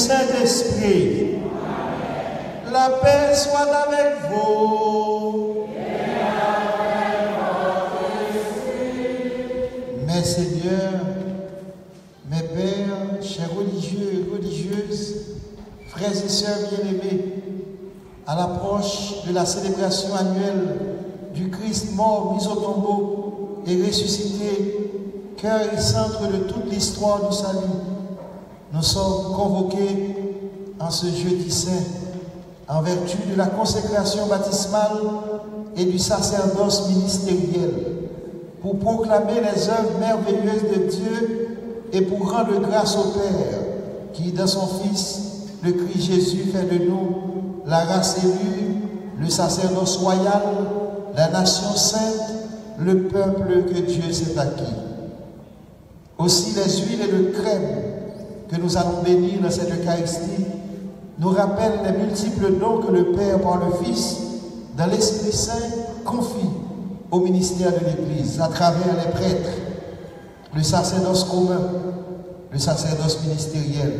Saint-Esprit. La paix soit avec vous. Mes seigneurs, mes pères, chers religieux et religieuses, frères et sœurs bien-aimés, à l'approche de la célébration annuelle du Christ mort, mis au tombeau et ressuscité, cœur et centre de toute l'histoire du salut, nous sommes convoqués en ce jeudi saint, en vertu de la consécration baptismale et du sacerdoce ministériel, pour proclamer les œuvres merveilleuses de Dieu et pour rendre grâce au Père, qui, dans son Fils, le Christ Jésus, fait de nous la race élue, le sacerdoce royal, la nation sainte, le peuple que Dieu s'est acquis. Aussi les huiles et le crème que nous allons bénir dans cette Eucharistie nous rappellent les multiples dons que le Père, par le Fils, dans l'Esprit Saint, confie au ministère de l'Église, à travers les prêtres, le sacerdoce commun, le sacerdoce ministériel,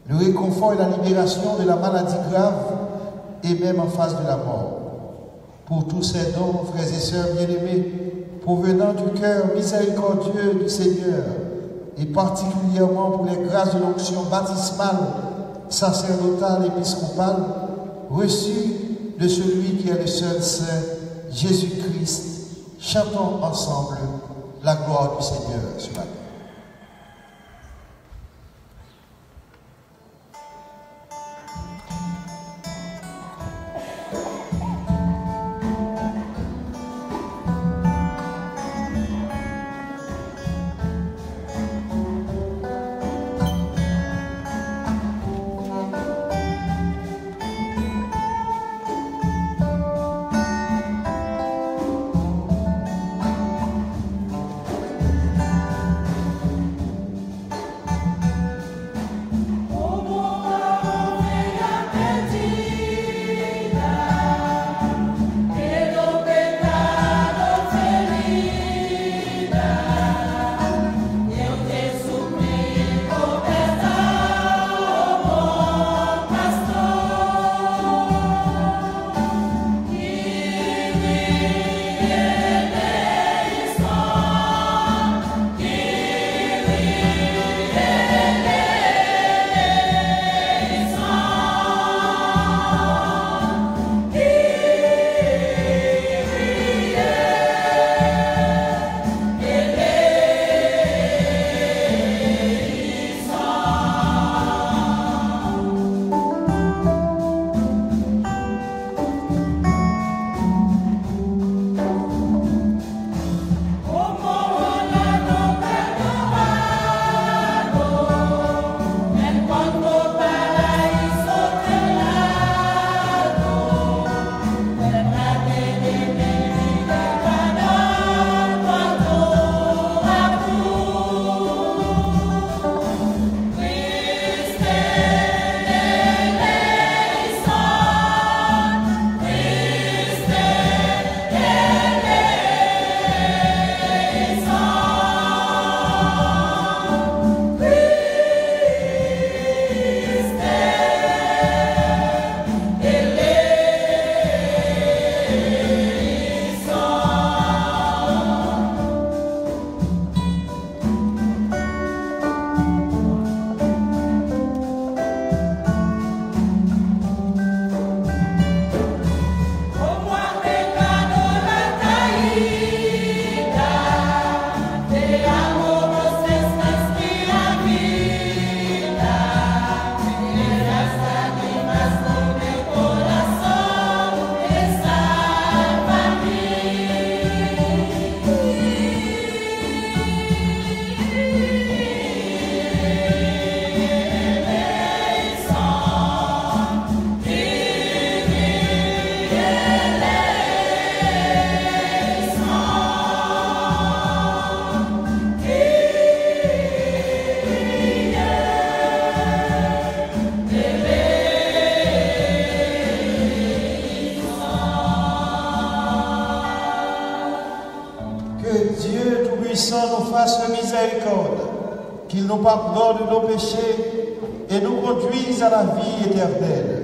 le réconfort et la libération de la maladie grave et même en face de la mort. Pour tous ces dons, frères et sœurs bien-aimés, provenant du cœur miséricordieux du Seigneur, et particulièrement pour les grâces de l'onction baptismale, sacerdotale, épiscopale, reçues de celui qui est le seul Saint, Jésus-Christ, chantons ensemble la gloire du Seigneur ce matin. miséricorde, qu'il nous pardonne nos péchés et nous conduise à la vie éternelle.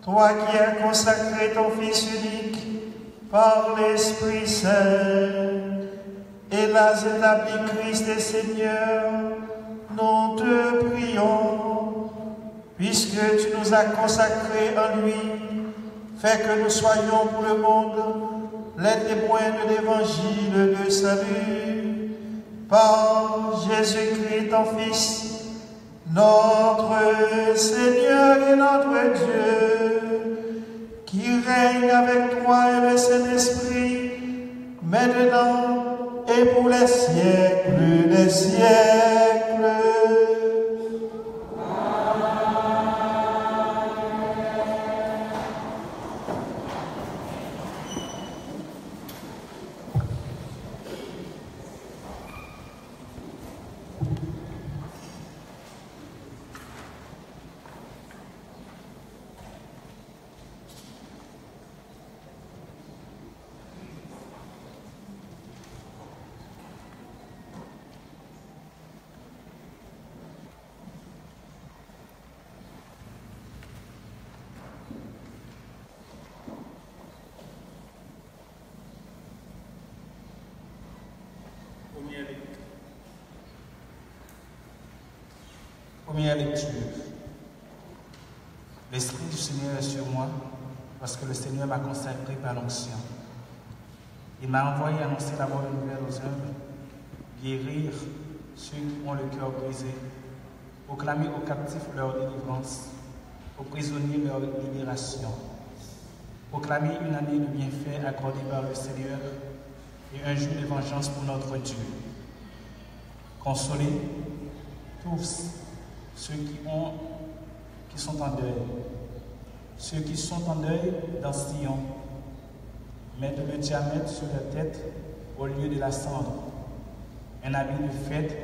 toi qui as consacré ton Fils unique par l'Esprit Saint et l'as établi Christ et Seigneur, nous te prions, puisque tu nous as consacrés en lui, fais que nous soyons pour le monde les témoins de l'évangile de salut. Par Jésus-Christ, ton Fils, Notre Seigneur et notre Dieu, qui règne avec toi et le Saint-Esprit, maintenant et pour les siècles des siècles. Première lecture. L'Esprit du Seigneur est sur moi parce que le Seigneur m'a consacré par l'onction. Il m'a envoyé annoncer la bonne nouvelle aux hommes, guérir ceux qui ont le cœur brisé, proclamer aux captifs leur délivrance, aux prisonniers leur libération, proclamer une année de bienfaits accordée par le Seigneur et un jour de vengeance pour notre Dieu. Consoler tous ceux qui sont en deuil, ceux qui sont en deuil dans Sion, mettre le diamètre sur la tête au lieu de la cendre, un habit de fête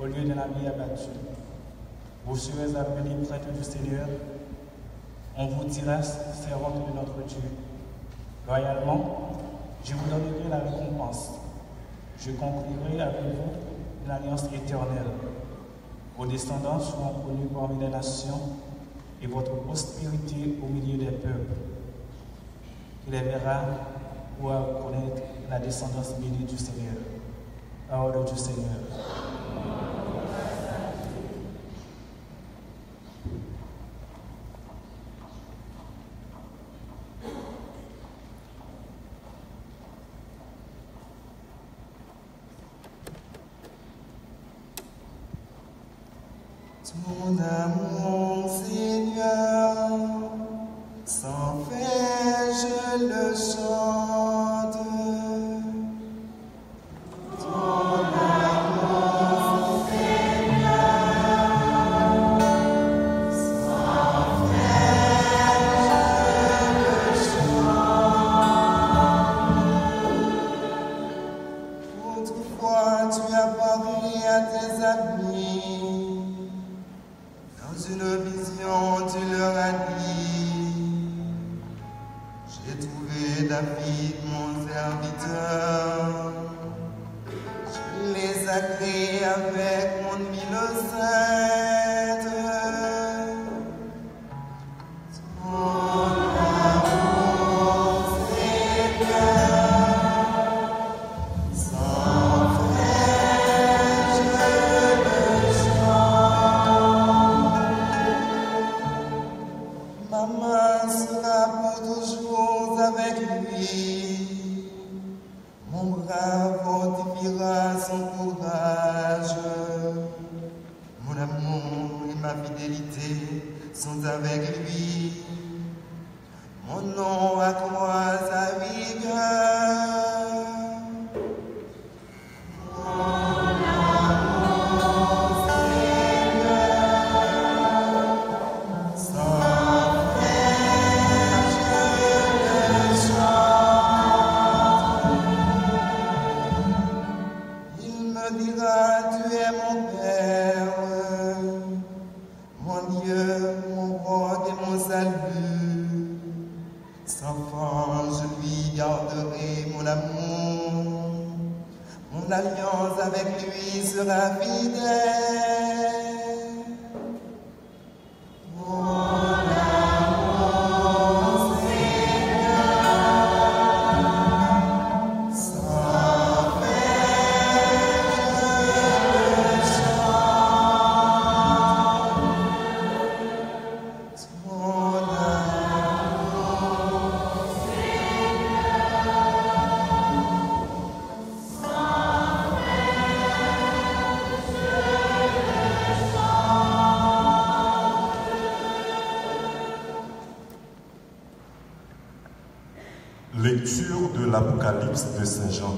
au lieu d'un habit abattu. Vous serez appelés prêtres du Seigneur, on vous dira servante de notre Dieu. Loyalement, je vous donnerai la récompense. Je conclurai avec vous une alliance éternelle. Vos descendants seront connus parmi les nations et votre prospérité au milieu des peuples. Qui les verra pourra connaître la descendance bénie du Seigneur. Parole du Seigneur. Ton amour, Seigneur, sans fin je le chante. Ton amour, Seigneur, sans fin je le chante. Autrefois tu as parlé à tes amis. Dans une vision, tu leur as dit, j'ai trouvé David, mon serviteur. Je les ai créés avec mon huile sainte. Ton amour, Seigneur, sans fin je le chante. Ma main sera pour toujours avec lui. Mon bras fortifiera son courage. Mon amour et ma fidélité sont avec lui. Mon nom accroît sa rigueur. Mon alliance avec lui sera fidèle. Mon amour, Seigneur, sans fin je le chante. Ton amour, Seigneur, sans fin je Lecture de l'Apocalypse de Saint Jean.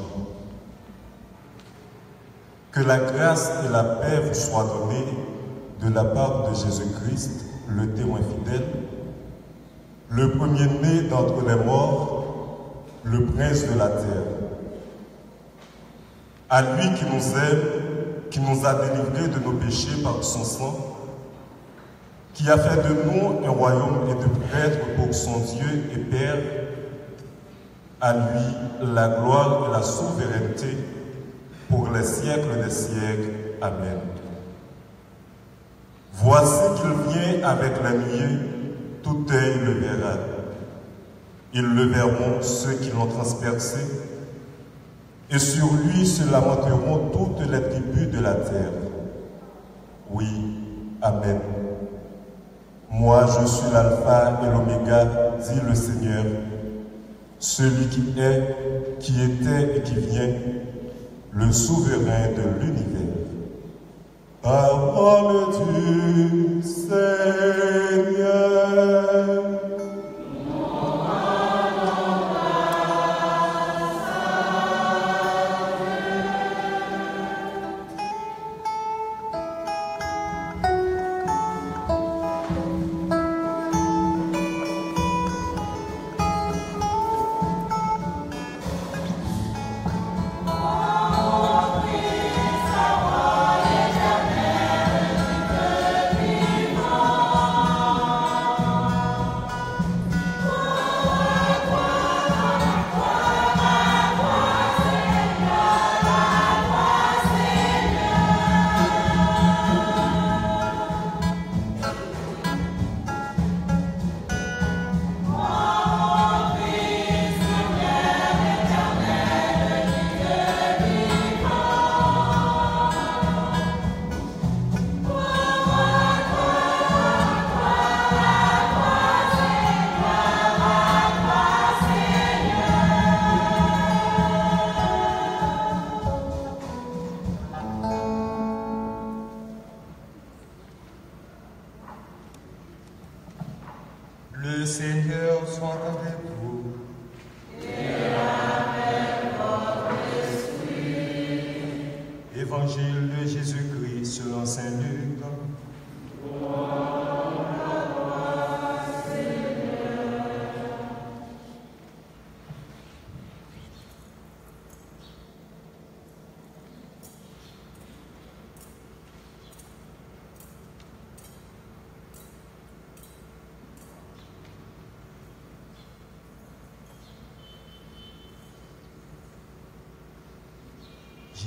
Que la grâce et la paix vous soient données de la part de Jésus-Christ, le témoin fidèle, le premier-né d'entre les morts, le prince de la terre. À lui qui nous aime, qui nous a délivrés de nos péchés par son sang, qui a fait de nous un royaume et de prêtres pour son Dieu et Père, à lui la gloire et la souveraineté pour les siècles des siècles. Amen. Voici qu'il vient avec la nuée, tout œil le verra. Ils le verront ceux qui l'ont transpercé, et sur lui se lamenteront toutes les tribus de la terre. Oui, Amen. Moi, je suis l'alpha et l'oméga, dit le Seigneur, celui qui est, qui était et qui vient, le souverain de l'univers. Parole du Seigneur. Le Seigneur soit avec vous. Et avec votre esprit. Évangile de Jésus-Christ selon saint Luc.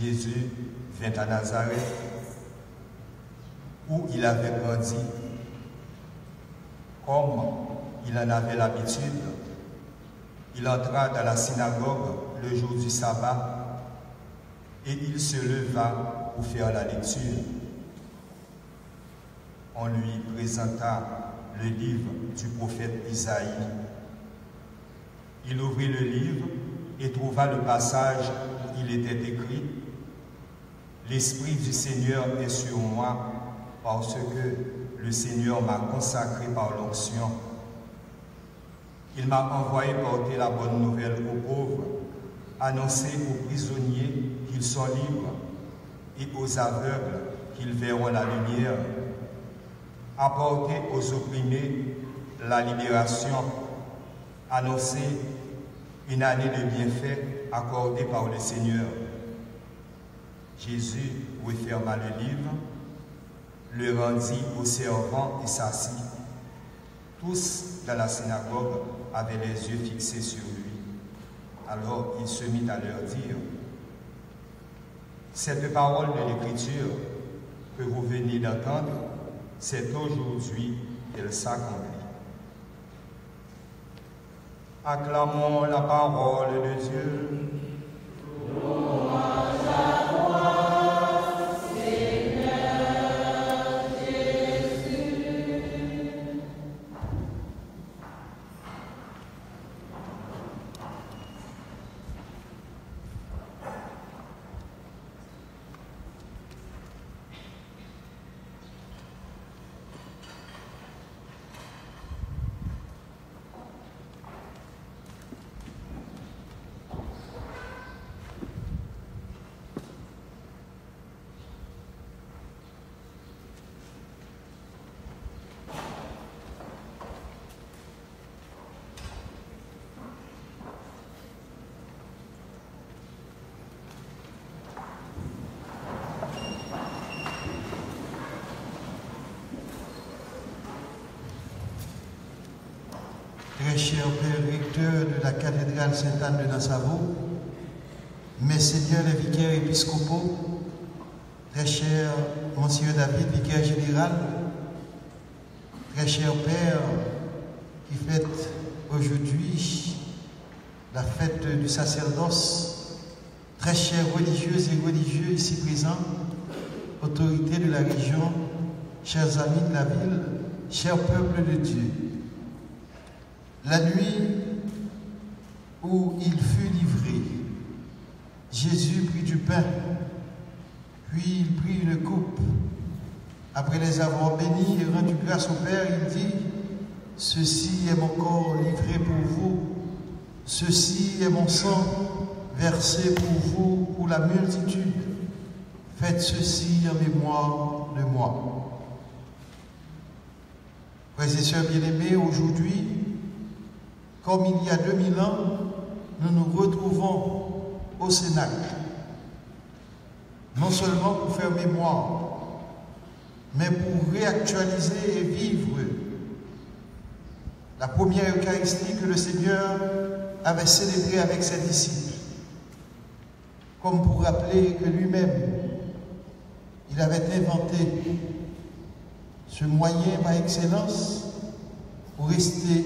Jésus vint à Nazareth, où il avait grandi. Comme il en avait l'habitude, il entra dans la synagogue le jour du sabbat et il se leva pour faire la lecture. On lui présenta le livre du prophète Isaïe. Il ouvrit le livre et trouva le passage où il était écrit « L'Esprit du Seigneur est sur moi, parce que le Seigneur m'a consacré par l'onction. Il m'a envoyé porter la bonne nouvelle aux pauvres, annoncer aux prisonniers qu'ils sont libres et aux aveugles qu'ils verront la lumière, apporter aux opprimés la libération, annoncer une année de bienfaits accordée par le Seigneur. » Jésus referma le livre, le rendit aux servants et s'assit. Tous dans la synagogue avaient les yeux fixés sur lui. Alors il se mit à leur dire « Cette parole de l'Écriture que vous venez d'entendre, c'est aujourd'hui qu'elle s'accomplit. » Acclamons la parole de Dieu. très cher Père recteur de la cathédrale Sainte-Anne de Nassau, Messeigneurs les vicaires épiscopaux, très cher Monsieur David, vicaire général, très cher Père qui fête aujourd'hui la fête du sacerdoce, très chers religieuses et religieux ici présents, autorités de la région, chers amis de la ville, chers peuples de Dieu. La nuit où il fut livré, Jésus prit du pain, puis il prit une coupe. Après les avoir bénis et rendu grâce au Père, il dit, « Ceci est mon corps livré pour vous, ceci est mon sang versé pour vous, pour la multitude. Faites ceci en mémoire de moi. » Frères et sœurs bien-aimés, aujourd'hui, comme il y a 2000 ans, nous nous retrouvons au Cénacle, non seulement pour faire mémoire, mais pour réactualiser et vivre la première Eucharistie que le Seigneur avait célébrée avec ses disciples, comme pour rappeler que lui-même, il avait inventé ce moyen par excellence pour rester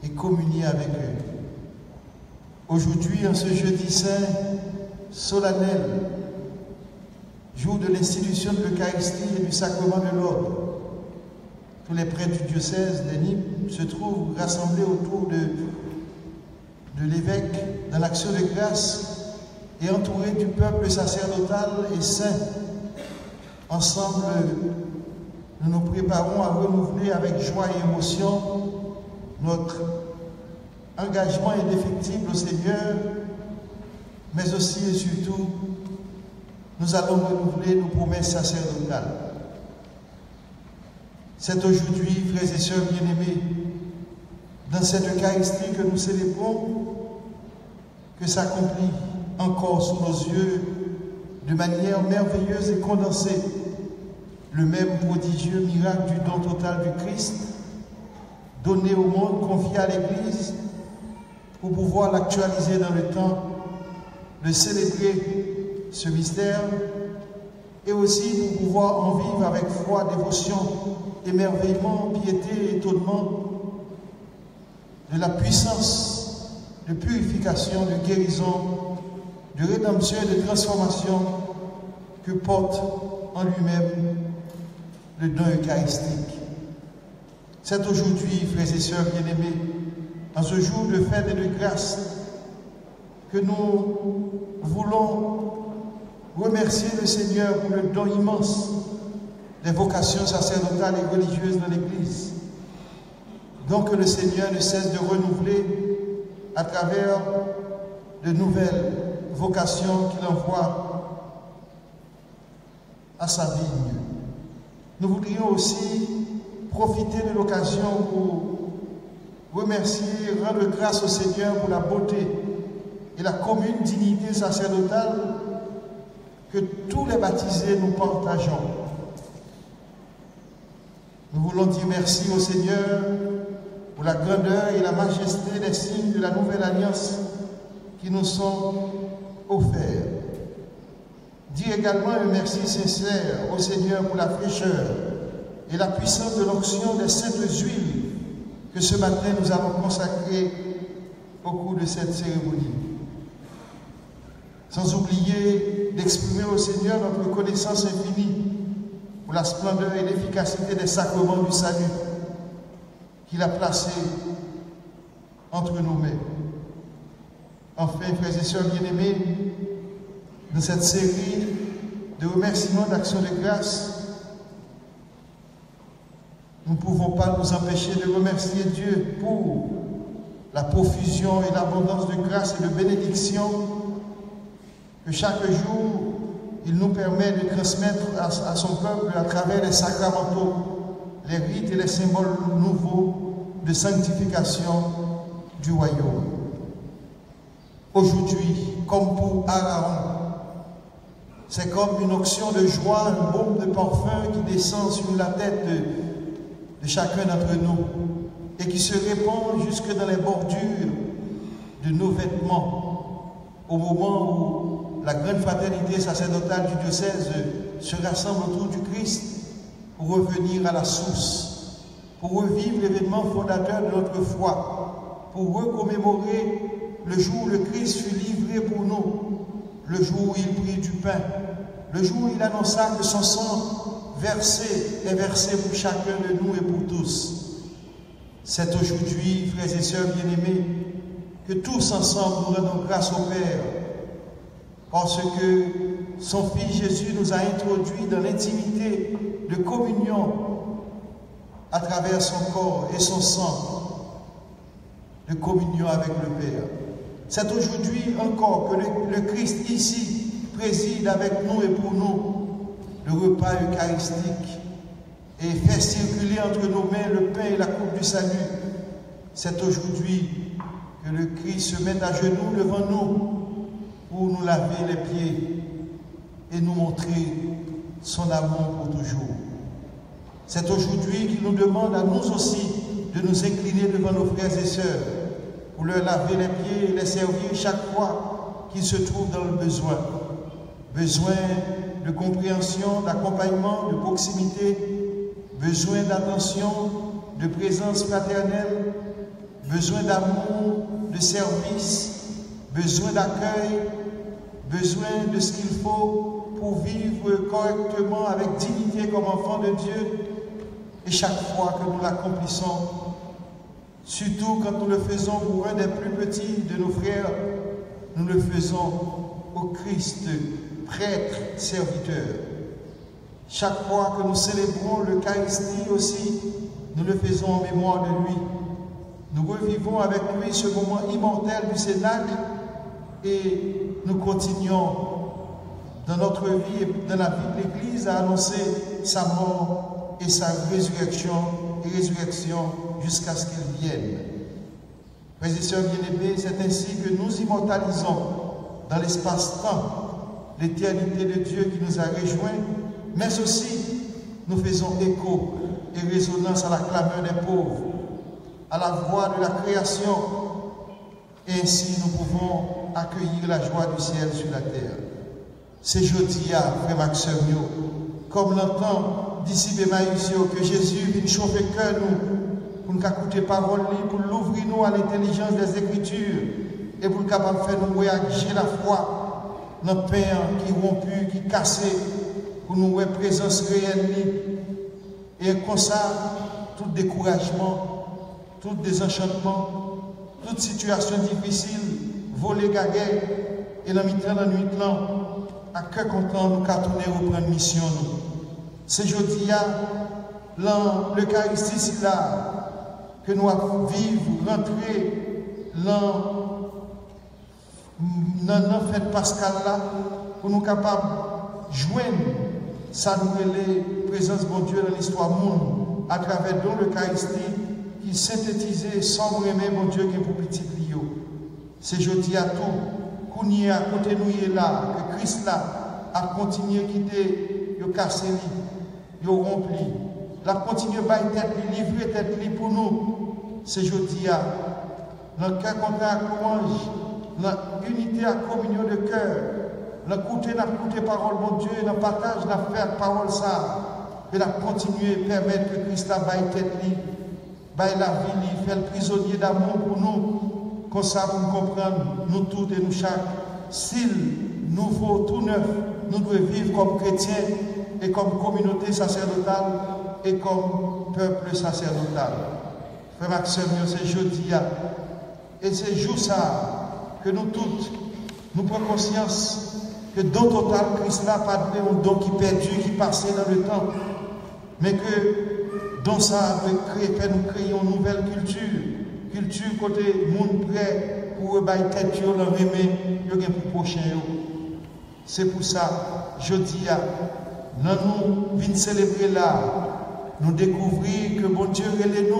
et communier avec eux. Aujourd'hui, en ce jeudi saint solennel, jour de l'institution de l'Eucharistie et du sacrement de l'ordre, tous les prêtres du diocèse de Nîmes se trouvent rassemblés autour de l'évêque dans l'action de grâce et entourés du peuple sacerdotal et saint. Ensemble, nous nous préparons à renouveler avec joie et émotion notre engagement indéfectible au Seigneur, mais aussi et surtout, nous allons renouveler nos promesses sacerdotales. C'est aujourd'hui, frères et sœurs bien-aimés, dans cette Eucharistie que nous célébrons, que s'accomplit encore sous nos yeux, de manière merveilleuse et condensée, le même prodigieux miracle du don total du Christ, donné au monde, confié à l'Église, pour pouvoir l'actualiser dans le temps, de célébrer ce mystère, et aussi pour pouvoir en vivre avec foi, dévotion, émerveillement, piété et étonnement de la puissance de purification, de guérison, de rédemption et de transformation que porte en lui-même le don eucharistique. C'est aujourd'hui, frères et sœurs bien-aimés, en ce jour de fête et de grâce, que nous voulons remercier le Seigneur pour le don immense des vocations sacerdotales et religieuses dans l'Église. Donc que le Seigneur ne cesse de renouveler à travers de nouvelles vocations qu'il envoie à sa vigne. Nous voudrions aussi profiter de l'occasion pour remercier, rendre grâce au Seigneur pour la beauté et la commune dignité sacerdotale que tous les baptisés nous partageons. Nous voulons dire merci au Seigneur pour la grandeur et la majesté des signes de la nouvelle alliance qui nous sont offerts. Dire également un merci sincère au Seigneur pour la fraîcheur et la puissance de l'onction des saintes huiles que ce matin nous allons consacrer au cours de cette cérémonie. Sans oublier d'exprimer au Seigneur notre reconnaissance infinie pour la splendeur et l'efficacité des sacrements du salut qu'il a placés entre nos mains. Enfin, frères et sœurs bien-aimés, dans cette série de remerciements d'action de grâce, nous ne pouvons pas nous empêcher de remercier Dieu pour la profusion et l'abondance de grâce et de bénédiction que chaque jour il nous permet de transmettre à son peuple à travers les sacramentaux, les rites et les symboles nouveaux de sanctification du royaume. Aujourd'hui, comme pour Aaron, c'est comme une onction de joie, un baume de parfum qui descend sur la tête de chacun d'entre nous et qui se répand jusque dans les bordures de nos vêtements au moment où la grande fraternité sacerdotale du diocèse se rassemble autour du Christ pour revenir à la source, pour revivre l'événement fondateur de notre foi, pour recommémorer le jour où le Christ fut livré pour nous, le jour où il prit du pain, le jour où il annonça que son sang est versé pour chacun de nous et pour tous. C'est aujourd'hui, frères et sœurs bien-aimés, que tous ensemble nous rendons grâce au Père, parce que son Fils Jésus nous a introduits dans l'intimité de communion à travers son corps et son sang, de communion avec le Père. C'est aujourd'hui encore que le Christ ici préside avec nous et pour nous le repas eucharistique et fait circuler entre nos mains le pain et la coupe du salut. C'est aujourd'hui que le Christ se met à genoux devant nous pour nous laver les pieds et nous montrer son amour pour toujours. C'est aujourd'hui qu'il nous demande à nous aussi de nous incliner devant nos frères et sœurs pour leur laver les pieds et les servir chaque fois qu'ils se trouvent dans le besoin. Besoin de compréhension, d'accompagnement, de proximité, besoin d'attention, de présence fraternelle, besoin d'amour, de service, besoin d'accueil, besoin de ce qu'il faut pour vivre correctement avec dignité comme enfant de Dieu. Et chaque fois que nous l'accomplissons, surtout quand nous le faisons pour un des plus petits de nos frères, nous le faisons au Christ, prêtre, serviteur. Chaque fois que nous célébrons l'Eucharistie aussi, nous le faisons en mémoire de lui. Nous revivons avec lui ce moment immortel du Cénacle et nous continuons dans notre vie et dans la vie de l'Église à annoncer sa mort et sa résurrection jusqu'à ce qu'il vienne. Frères et sœurs bien-aimés, c'est ainsi que nous immortalisons dans l'espace-temps l'éternité de Dieu qui nous a rejoints, mais aussi nous faisons écho et résonance à la clameur des pauvres, à la voix de la création, et ainsi nous pouvons accueillir la joie du ciel sur la terre. C'est jeudi, frère Maxime, comme l'entend d'ici Bémaïsio, que Jésus vient chauffer le cœur nous, pour nous écouter parole, pour l'ouvrir nous à l'intelligence des Écritures, et pour nous capable de faire nous réagir la foi dans le pain qui rompu, qui cassé, pour nous avoir présence réelle. Et comme ça, tout découragement, tout désenchantement, toute situation difficile, voler gaguet, et la mi-temps, la nuit, à cœur content, nous cartonner reprendre mission. C'est jeudi, l'Eucharistie, c'est là que nous allons vivre, rentrer dans la fête pascale là, pour nous capables de joindre sa nouvelle présence de Dieu dans l'histoire monde, à travers l'Eucharistie qui synthétisait sans aimer mon Dieu qui est pour petit Lio. C'est jeudi à tout, qu'on y est à côté de nous là, que Christ là a continué à quitter, il a cassé, il a rempli, il a continué à livrer tête pour nous. C'est jeudi à dans le cœur contre la louange, dans l'unité à communion de cœur, dans l'écouter parole mon Dieu, dans le partage d'affaires parole ça, et la continuer à permettre que Christ a baille tête libre, baille la vie, fait le prisonnier d'amour pour nous, comme ça pour nous comprendre, nous tous et nous chaque, s'il nouveau, tout neuf, nous devons vivre comme chrétiens et comme communauté sacerdotale et comme peuple sacerdotal. Frère Maxime, c'est jeudi, et c'est jour ça que nous toutes, nous prenons conscience que don total, Christ n'a pas donné un don qui perdu, qui passait dans le temps, mais que dans ça, nous créons une nouvelle culture côté monde prêt pour rebailler tête, le remet, le pour prochain. C'est pour ça, je dis, nous venons célébrer là, nous découvrir que bon Dieu est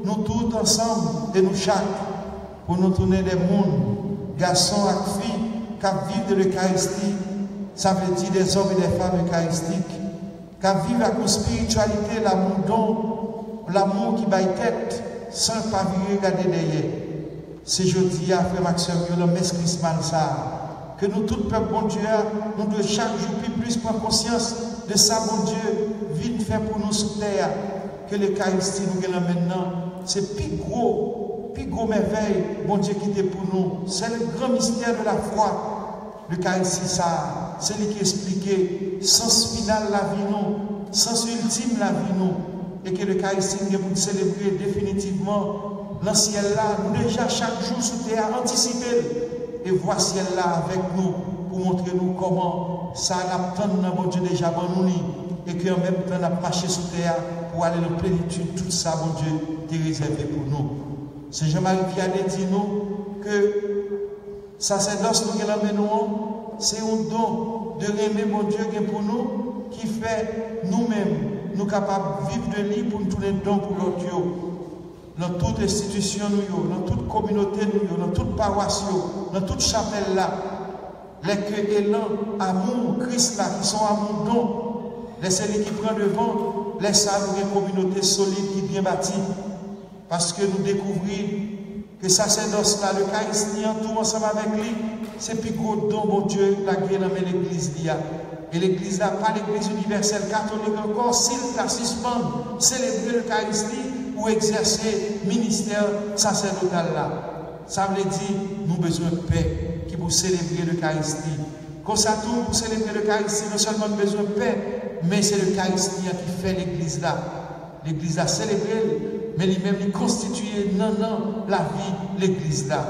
nous tous ensemble et nous chaque, pour nous tourner des mondes, garçons et filles, qui vivent de l'Eucharistie, ça veut dire des hommes et des femmes eucharistiques, qui vivent avec la spiritualité, l'amour qui baille tête, sans pas regarder derrière. C'est jeudi à frère Maxime, le messe Christmas ça. Que nous, tout peuple, bon Dieu, nous devons chaque jour plus prendre conscience de ça, bon Dieu, vite fait pour nous sur terre. Que l'Eucharistie nous gagne maintenant, c'est plus gros merveille, bon Dieu, qui est pour nous. C'est le grand mystère de la foi. L'Eucharistie, ça, c'est lui qui explique sens final la vie, nous, sens ultime la vie, nous. Et que l'Eucharistie, nous devons célébrer définitivement dans le ciel là, nous déjà chaque jour sur terre, anticiper. Et voir ciel là avec nous, pour montrer nous comment ça l'attend, mon Dieu, déjà bon nous. Et qu'en même temps, on a marché sur terre pour aller dans la plénitude, tout ça, mon Dieu, est réservé pour nous. C'est Jean-Marie Vianney dit nous que sacerdoce nous l'amenons, c'est un don de aimer mon Dieu qui est pour nous, qui fait nous-mêmes, nous capables de vivre de lui pour nous tourner don pour l'autre. Dans toute institution, dans toute communauté, dans toute paroisse, dans toute chapelle là, les que élan, amour, Christ là, qui sont amour don, les celui qui prend devant, les salles une communauté solide qui est bien bâtie. Parce que nous découvrons que sacerdoce là, l'Eucharistie, tout ensemble avec lui, c'est plus gros don, mon Dieu, la guerre dans l'église. Et l'église là, pas l'église universelle catholique encore, s'il la suspend, célébrer l'Eucharistie ou exercer le ministère sacerdotal là. Ça veut dire, nous avons besoin de paix qui pour célébrer l'Eucharistie. Comme ça, tout pour célébrer l'Eucharistie, non seulement besoin de paix, mais c'est l'Eucharistie qui fait l'église là. L'église là célébrer, mais lui-même il constitue la vie, l'église là.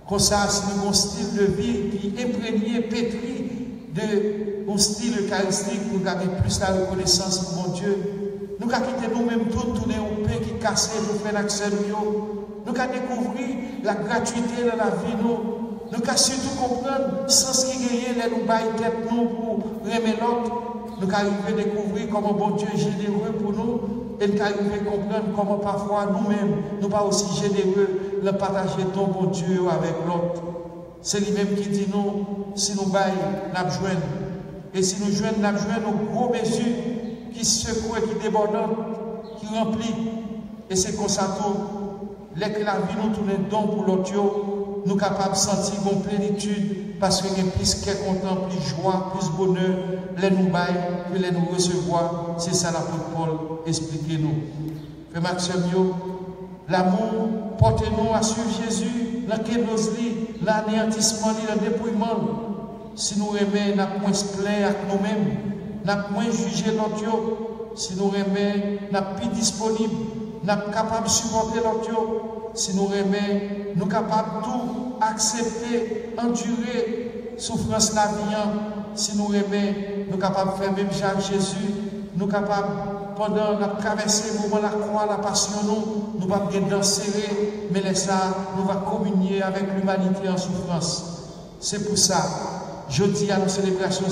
Comme ça, si nous avons un style de vie qui est imprégné, pétri de un style eucharistique, nous avons plus la reconnaissance pour mon Dieu. Nous avons quitté nous-mêmes tout, tourner au pain qui cassé, nous faire l'accès de nous. Nous avons découvert la gratuité dans la vie, nous avons surtout comprendre sans ce qui gagne, les nous bailler tête nous pour remettre l'autre. Nous avons arrivé à découvrir comment bon Dieu est généreux pour nous. Et nous arrivons à comprendre comment parfois nous-mêmes, nous ne sommes pas aussi généreux de partager ton bon Dieu avec l'autre. C'est lui-même qui dit nous, si nous baillons, nous joignons. Et si nous joignons, nous joignons nos gros mesures qui secouent, qui débordent, qui remplissent. Et c'est comme ça tout, dès que la vie nous tourne don pour l'autre, nous sommes capables de sentir une plénitude parce qu'il y a plus qu'un content, plus joie, plus bonheur, les nous bailler, que les nous recevoir. C'est ça l'apôtre Paul, expliquez-nous. Frère Maxime, l'amour, portez-nous à suivre Jésus, dans l'anéantissement, dans le dépouillement. Si nous aimons, nous n'avons moins se plaindre avec nous-mêmes, nous n'avons moins jugé l'autre. Si nous aimons, nous sommes plus disponibles, nous sommes capables de supporter l'autre. Si nous aimons, nous sommes capables de tout accepter, endurer, souffrance la vie. Si nous aimons, nous sommes capables de faire même Jacques Jésus. Nous sommes capables, pendant la traversée, le moment de la croix, la passion, nous ne pouvons pas danser, mais laissez ça, nous allons communier avec l'humanité en souffrance. C'est pour ça, jeudi à nos célébrations,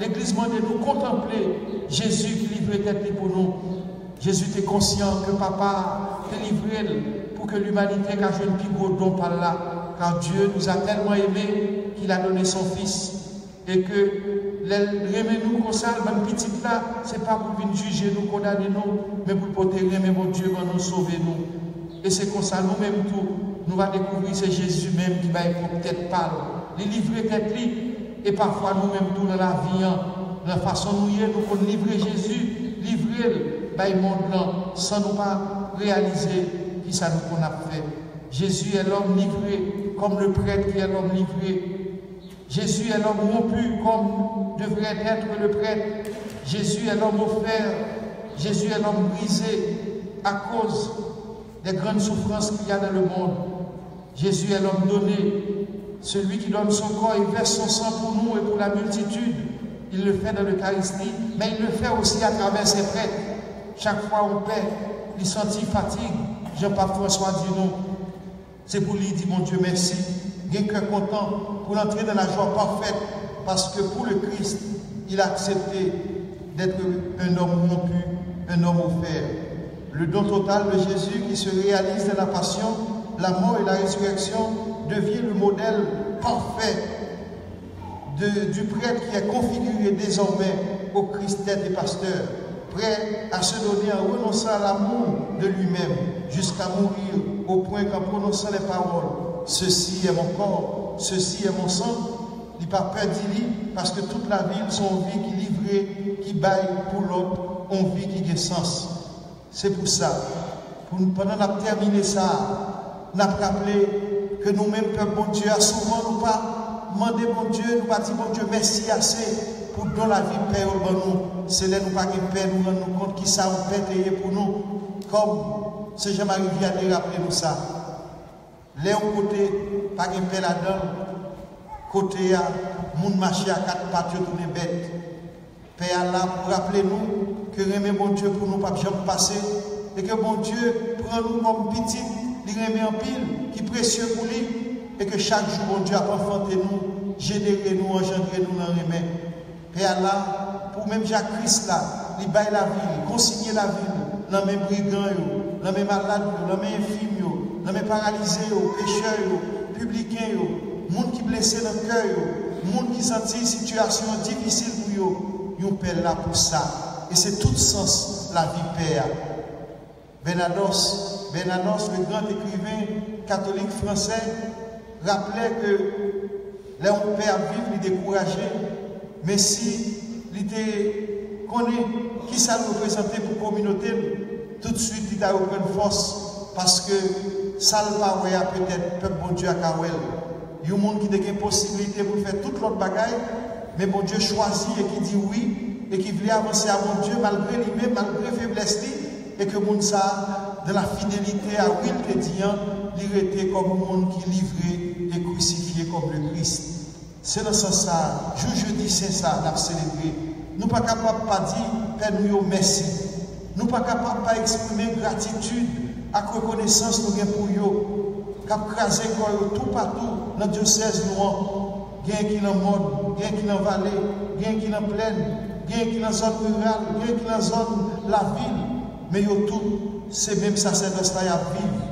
l'Église demande de nous contempler Jésus qui livrait tête pour nous. Jésus était conscient que papa t'a livré pour que l'humanité ait joué un plus gros don par là. Car Dieu nous a tellement aimés qu'il a donné son Fils. Et que les nous comme ça, même petit là, ce n'est pas pour venir juger nous, condamner nous, mais pour porter aimer mon Dieu, pour nous sauver nous. Et c'est comme ça, nous-mêmes tout, nous allons découvrir c'est Jésus même qui va être tête pâle. Les livrer tête li, et parfois nous-mêmes tout dans la vie, de la façon nous y est, nous pouvons livrer Jésus, livrer le monde là, sans nous pas réaliser qui ça nous qu'on a fait. Jésus est l'homme livré, comme le prêtre qui est l'homme livré. Jésus est l'homme rompu, comme devrait être le prêtre. Jésus est l'homme offert. Jésus est l'homme brisé à cause des grandes souffrances qu'il y a dans le monde. Jésus est l'homme donné, celui qui donne son corps et verse son sang pour nous et pour la multitude. Il le fait dans l'Eucharistie, mais il le fait aussi à travers ses prêtres. Chaque fois on paie, il sentit fatigue. Jean-Pape François dit non. C'est pour lui, dit mon Dieu merci. Il est cœur content pour entrer dans la joie parfaite, parce que pour le Christ, il a accepté d'être un homme rompu, un homme offert. Le don total de Jésus qui se réalise dans la passion, la mort et la résurrection devient le modèle parfait du prêtre qui est configuré désormais au Christ tête et pasteur. prêt à se donner en renonçant à l'amour de lui-même, jusqu'à mourir au point qu'en prononçant les paroles, ceci est mon corps, ceci est mon sang, il n'a pas peur d'y lire, parce que toute la ville, son vie qui livrée, qui baille pour l'autre, on vit qui a sens. C'est pour ça, pendant qu'on a terminé ça, on a rappelé que nous-mêmes, peuple bon Dieu, souvent nous pas demander bon Dieu, nous pas dire bon Dieu, merci assez pour donner la vie paix au nous. C'est là nous pas de paix, nous rendons compte qui ça vous payer pour nous. Comme c'est Jean-Marie Vianney rappelé nous ça. Là au côté, pas de paix là-dedans. Côté à moun marché à quatre pattes, tourner bête. Paix à là pour rappeler nous que remet bon Dieu pour nous pas jamais passer et que bon Dieu prend nous comme petit, il remet en pile, qui est précieux pour lui et que chaque jour bon Dieu a enfanté nous, généré nous, engendré nous dans les mains. Paix à là pour même Jacques Christ là, il baille la ville, consigner la ville, dans mes brigands, dans mes malades, dans mes infimes, dans mes paralysés, pécheurs, publicains, monde qui blessé dans le cœur, monde qui sentit une situation difficile pour eux, ils ont paix là pour ça. Et c'est tout sens la vie paix. Bernanos, le grand écrivain catholique français, rappelait que là on père vivre, il est découragé, mais si il connaît qui ça représentait pour la communauté, tout de suite il a aucune force parce que ça le pas peut-être peuple bon Dieu à Kawel. Il y a un monde qui a une possibilité pour faire toute l'autre bagaille, mais bon Dieu choisit et qui dit oui, et qui voulait avancer à mon Dieu malgré lui-même, malgré faiblesse, et que mon ça, de la fidélité à Will Kédian, il était comme un monde qui livré et crucifié comme le Christ. C'est dans ce sens ça, jeudi c'est ça, nous avons célébré. Nous ne sommes pas capables de dire, Père nous merci. Nous ne sommes pas capables d'exprimer gratitude à reconnaissance nous avons pour eux. Cap craser tout partout dans le diocèse noir, gain qui dans mode, gain qui dans vallée, gain qui dans plaine, gain qui dans zone rurale, gain qui dans zone la ville, mais yo tout c'est même sacerdoce là à vivre.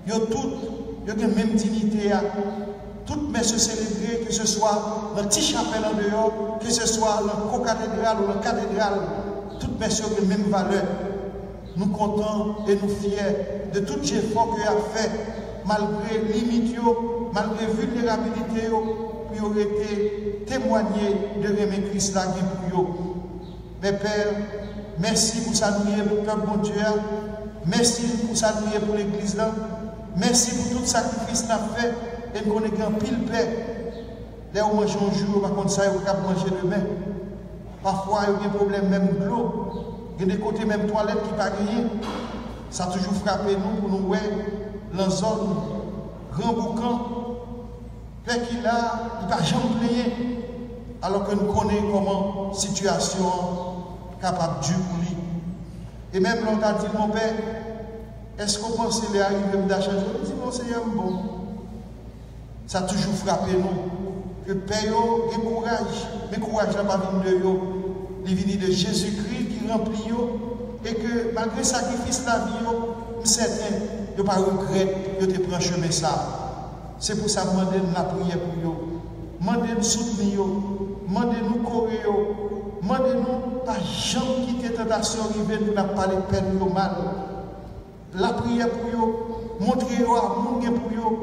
Yo tout yo gen même dignité à toutes messieurs célébrées, que ce soit dans petit chapelle en dehors, que ce soit dans la cathédrale ou dans la cathédrale, toutes messieurs ont même valeur. Nous comptons et nous fiers de tout effort que a fait malgré limites, malgré vulnérabilité, puis aurait été témoigné de remettre Christ là pour eux. Mais Père, merci pour ça nous pour le peuple bon Dieu. Merci pour ça nous pour l'église là. Merci pour tout le sacrifice qu'on a fait et nous connaissons pile paix. Là où on mange un jour, par contre ça, on va manger demain. Parfois, il y a des problèmes même de l'eau. Il y a des côtés même toilettes qui ne pas gagner. Ça a toujours frappé nous pour nous voir dans la zone grand boucan. Père qui là, il ne va jamais player. Alors que nous connaissons comment la situation capable de pour lui. Et même l'on a dit, mon père, est-ce qu'on pense qu'il est arrivé d'acheter? Je dis, non, c'est bon. Ça a toujours frappé nous. Que Père, il courage. Mais courage n'a pas venu de vous. Il vient de Jésus-Christ qui remplit vous. Et que malgré le sacrifice de la vie, certain, il n'y a pas de regret, il te prend chemin ça. C'est pour ça que je demande la prière pour vous. Demandez-nous soutenir, demandez-nous courir, demandez-nous pas jamais quitter la tentation arrivée pour ne pas les peine mal. La prière pour vous, montrez-vous amour pour vous,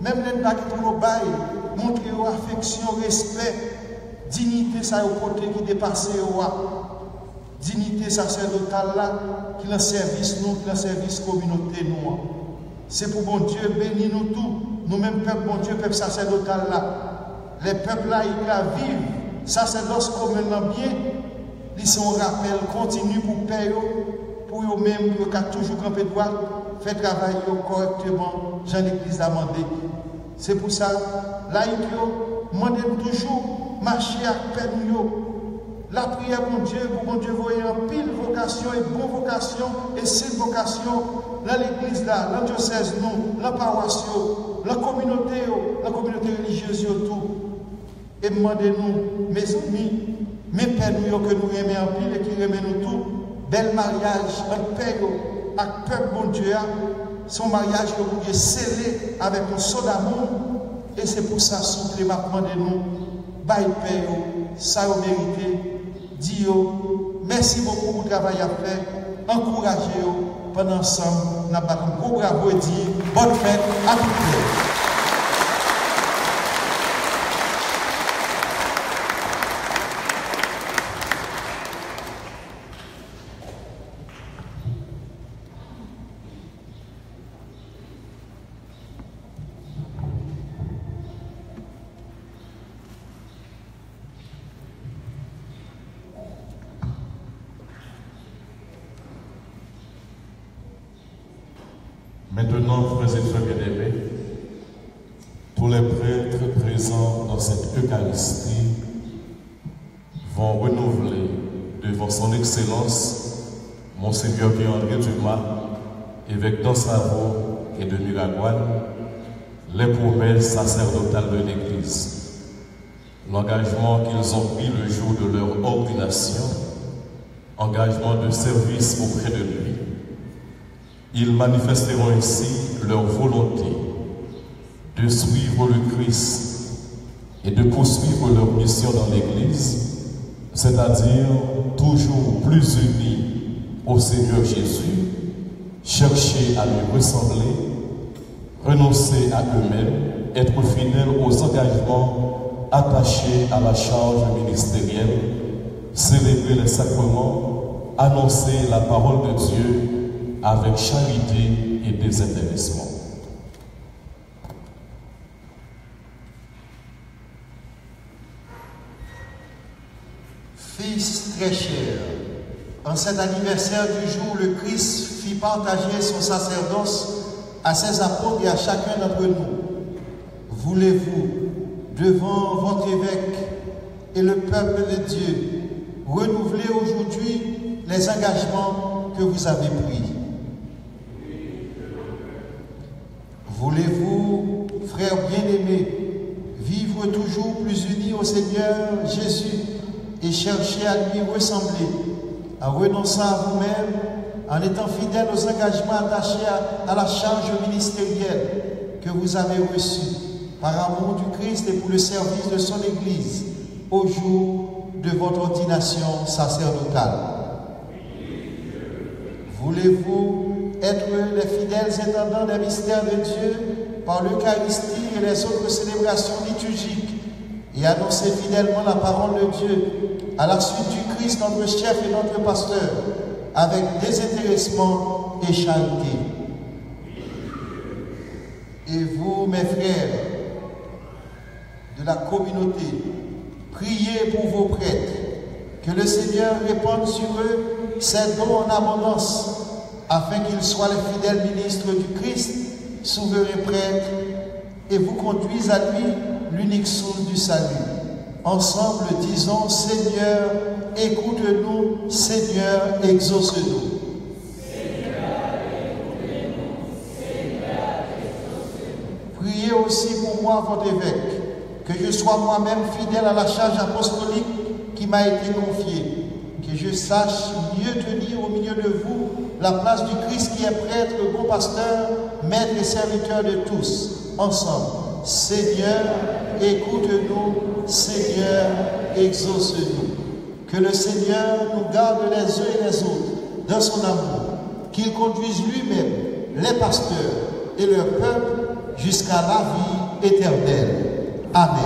même les gens qui pour nous bailler, montrez-vous affection, respect, dignité, ça au côté qui dépasse vous. Dignité sacerdotale là, qui est dans le service nous, qui est dans le service communauté nous. C'est pour bon Dieu, bénis nous tous, nous-mêmes, peuple bon Dieu, peuple sacerdotal là. Les peuples là, ils vivent, sacerdoce communément bien, ils sont rappel continu pour payer, pour eux-mêmes, pour toujours camper droit, faire travailler correctement, Jean l'Église a demandé. C'est pour ça, là, ils demandent toujours marcher avec peine. La prière pour bon Dieu, voyez en pile vocation et bonne vocation et cette vocation dans l'église là, dans le diocèse nous, dans la paroisse, la communauté religieuse tout. Et demandez-nous, mes amis, mes pères que nous aimons en pile et qui aiment nous tout, bel mariage, un père avec peuple bon Dieu, son mariage que vous pouvez sceller avec un saut d'amour. Et c'est pour ça, souple, demandez-nous, bail père, ça vous méritez. Dio, Merci beaucoup pour le travail à faire. Encouragez-vous pendant ensemble. Nous avons un gros bravo et dire bonne fête à tous. Maintenant, frères et sœurs bien-aimés, tous les prêtres présents dans cette Eucharistie vont renouveler devant son Excellence, Monseigneur Pierre-André Dumas, évêque d'Ansavo et de Miragoâne, les promesses sacerdotales de l'Église, l'engagement qu'ils ont pris le jour de leur ordination, engagement de service auprès de lui. Ils manifesteront ainsi leur volonté de suivre le Christ et de poursuivre leur mission dans l'Église, c'est-à-dire toujours plus unis au Seigneur Jésus, chercher à lui ressembler, renoncer à eux-mêmes, être fidèles aux engagements attachés à la charge ministérielle, célébrer les sacrements, annoncer la parole de Dieu avec charité et désintéressement. Fils très cher, en cet anniversaire du jour où le Christ fit partager son sacerdoce à ses apôtres et à chacun d'entre nous, voulez-vous, devant votre évêque et le peuple de Dieu, renouveler aujourd'hui les engagements que vous avez pris? Voulez-vous, frères bien-aimés, vivre toujours plus unis au Seigneur Jésus et chercher à lui ressembler, en renonçant à vous-même, en étant fidèles aux engagements attachés à la charge ministérielle que vous avez reçue par amour du Christ et pour le service de son Église au jour de votre ordination sacerdotale? Voulez-vous être les fidèles intendants des mystères de Dieu par l'Eucharistie et les autres célébrations liturgiques et annoncer fidèlement la parole de Dieu à la suite du Christ, notre chef et notre pasteur, avec désintéressement et charité? Et vous, mes frères de la communauté, priez pour vos prêtres, que le Seigneur répande sur eux ses dons en abondance, afin qu'ils soient les fidèles ministres du Christ, souverain prêtre, et vous conduisent à lui, l'unique source du salut. Ensemble, disons: Seigneur, écoute-nous, Seigneur, exauce-nous. Priez aussi pour moi, votre évêque, que je sois moi-même fidèle à la charge apostolique qui m'a été confiée, que je sache mieux tenir au milieu de vous la place du Christ qui est prêtre, bon pasteur, maître et serviteur de tous. Ensemble, Seigneur, écoute-nous, Seigneur, exauce-nous. Que le Seigneur nous garde les uns et les autres dans son amour, qu'il conduise lui-même les pasteurs et leur peuple jusqu'à la vie éternelle. Amen.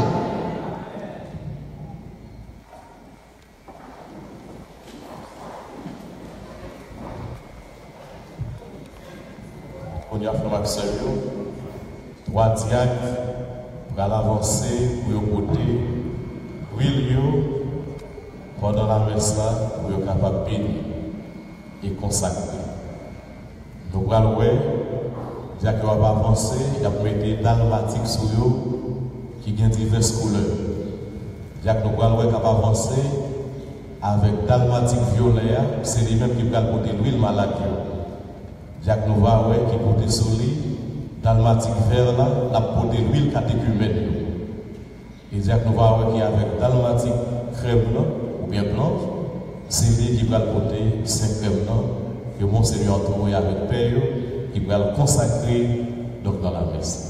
On y a fait Maxime, 3 diacres pour avancer, pour côté, William, pendant la messe là, pour être capable de bénir et consacrer. Nous allons voir, diacre va avancer, il a mis dalmatique sur eux qui ont diverses couleurs. Diacre nous allons voir capable avancer avec dalmatique violet, c'est lui-même qui va porter l'huile malade. Jacques Nova, qui porte soli, dalmatique vert là, la porte l'huile catéchumène. Et Jacques Nova, qui avec dalmatique crème là, ou bien blanche, c'est lui qui va porter 5 crèmes là, que Monseigneur entouré avec père, qui va le consacrer donc dans la messe.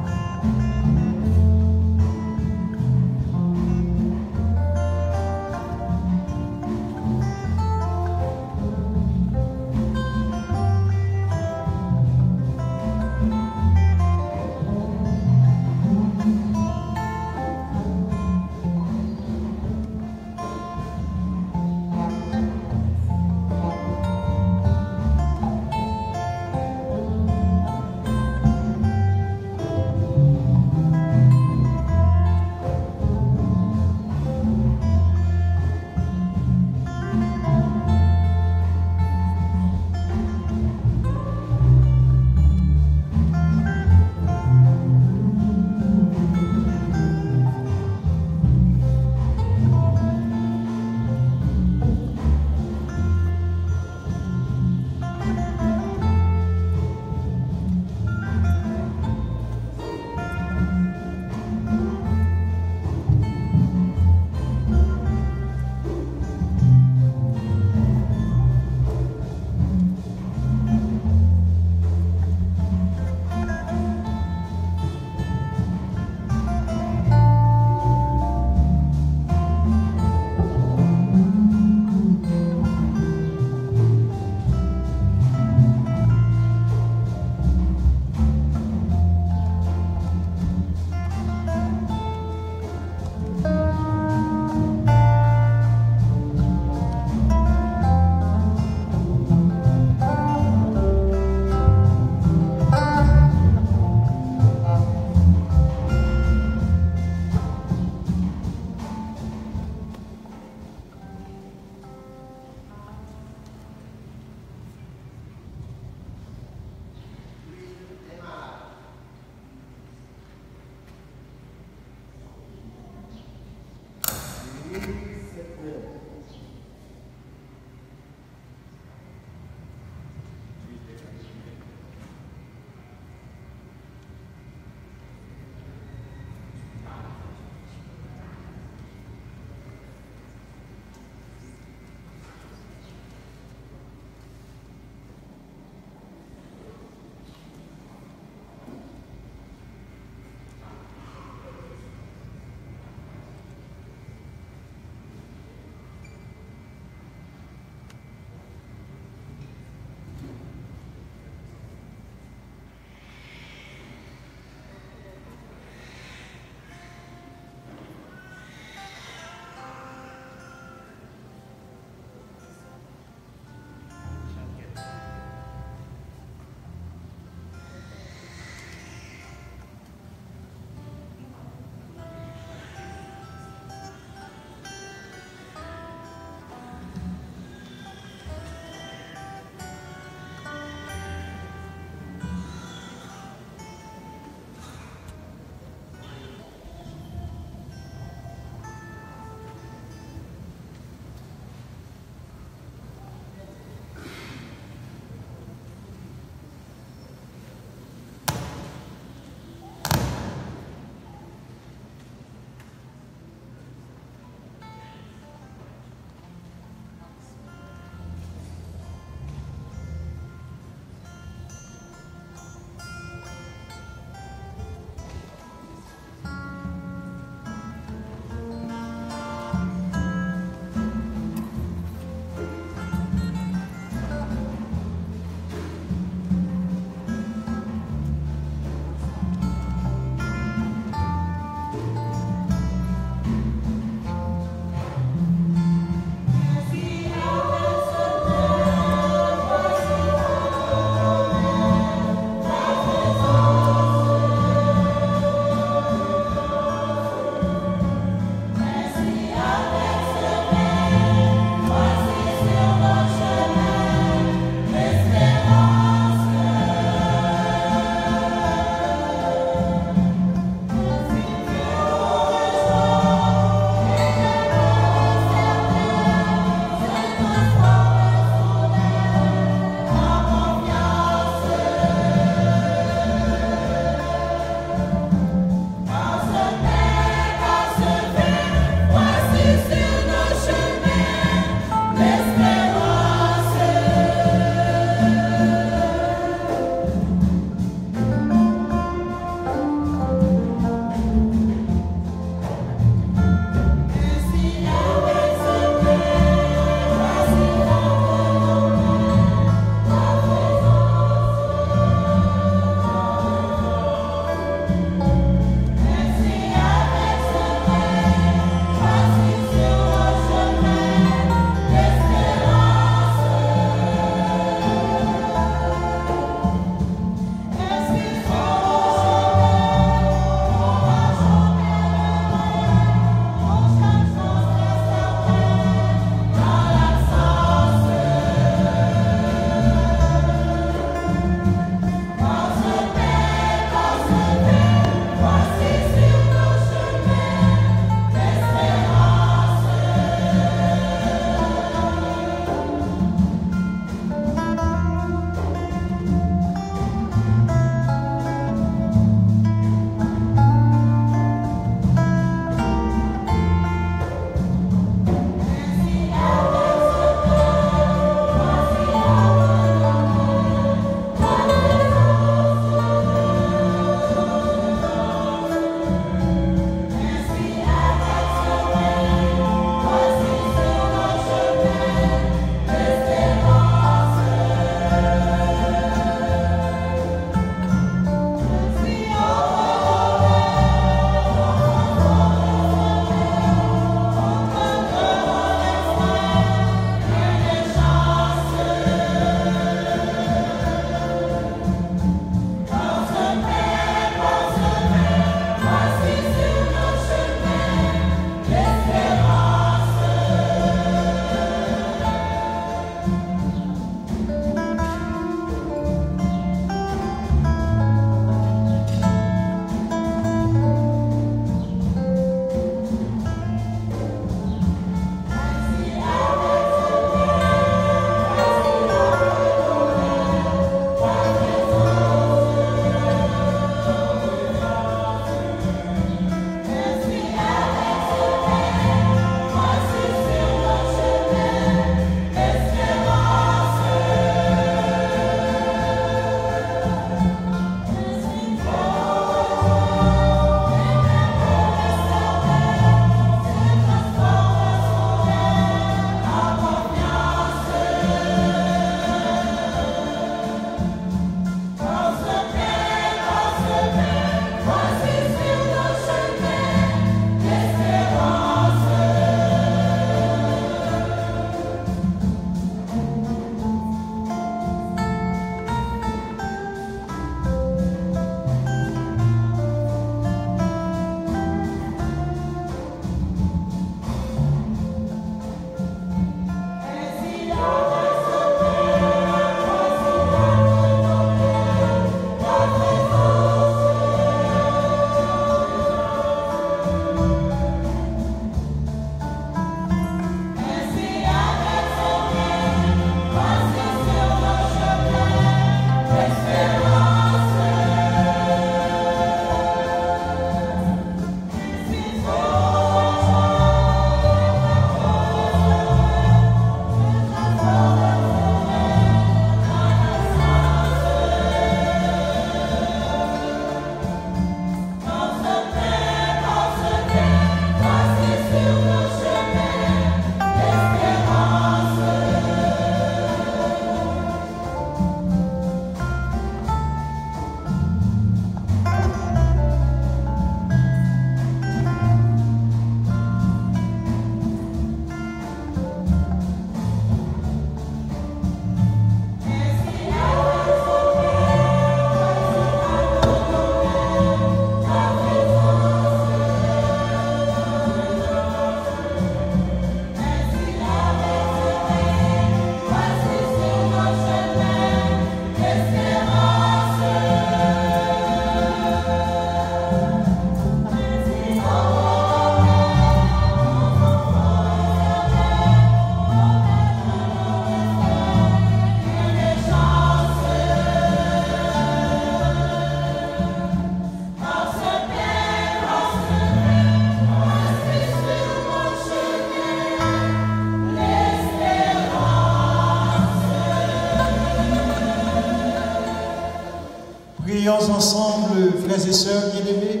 Prions ensemble, frères et sœurs bien-aimés,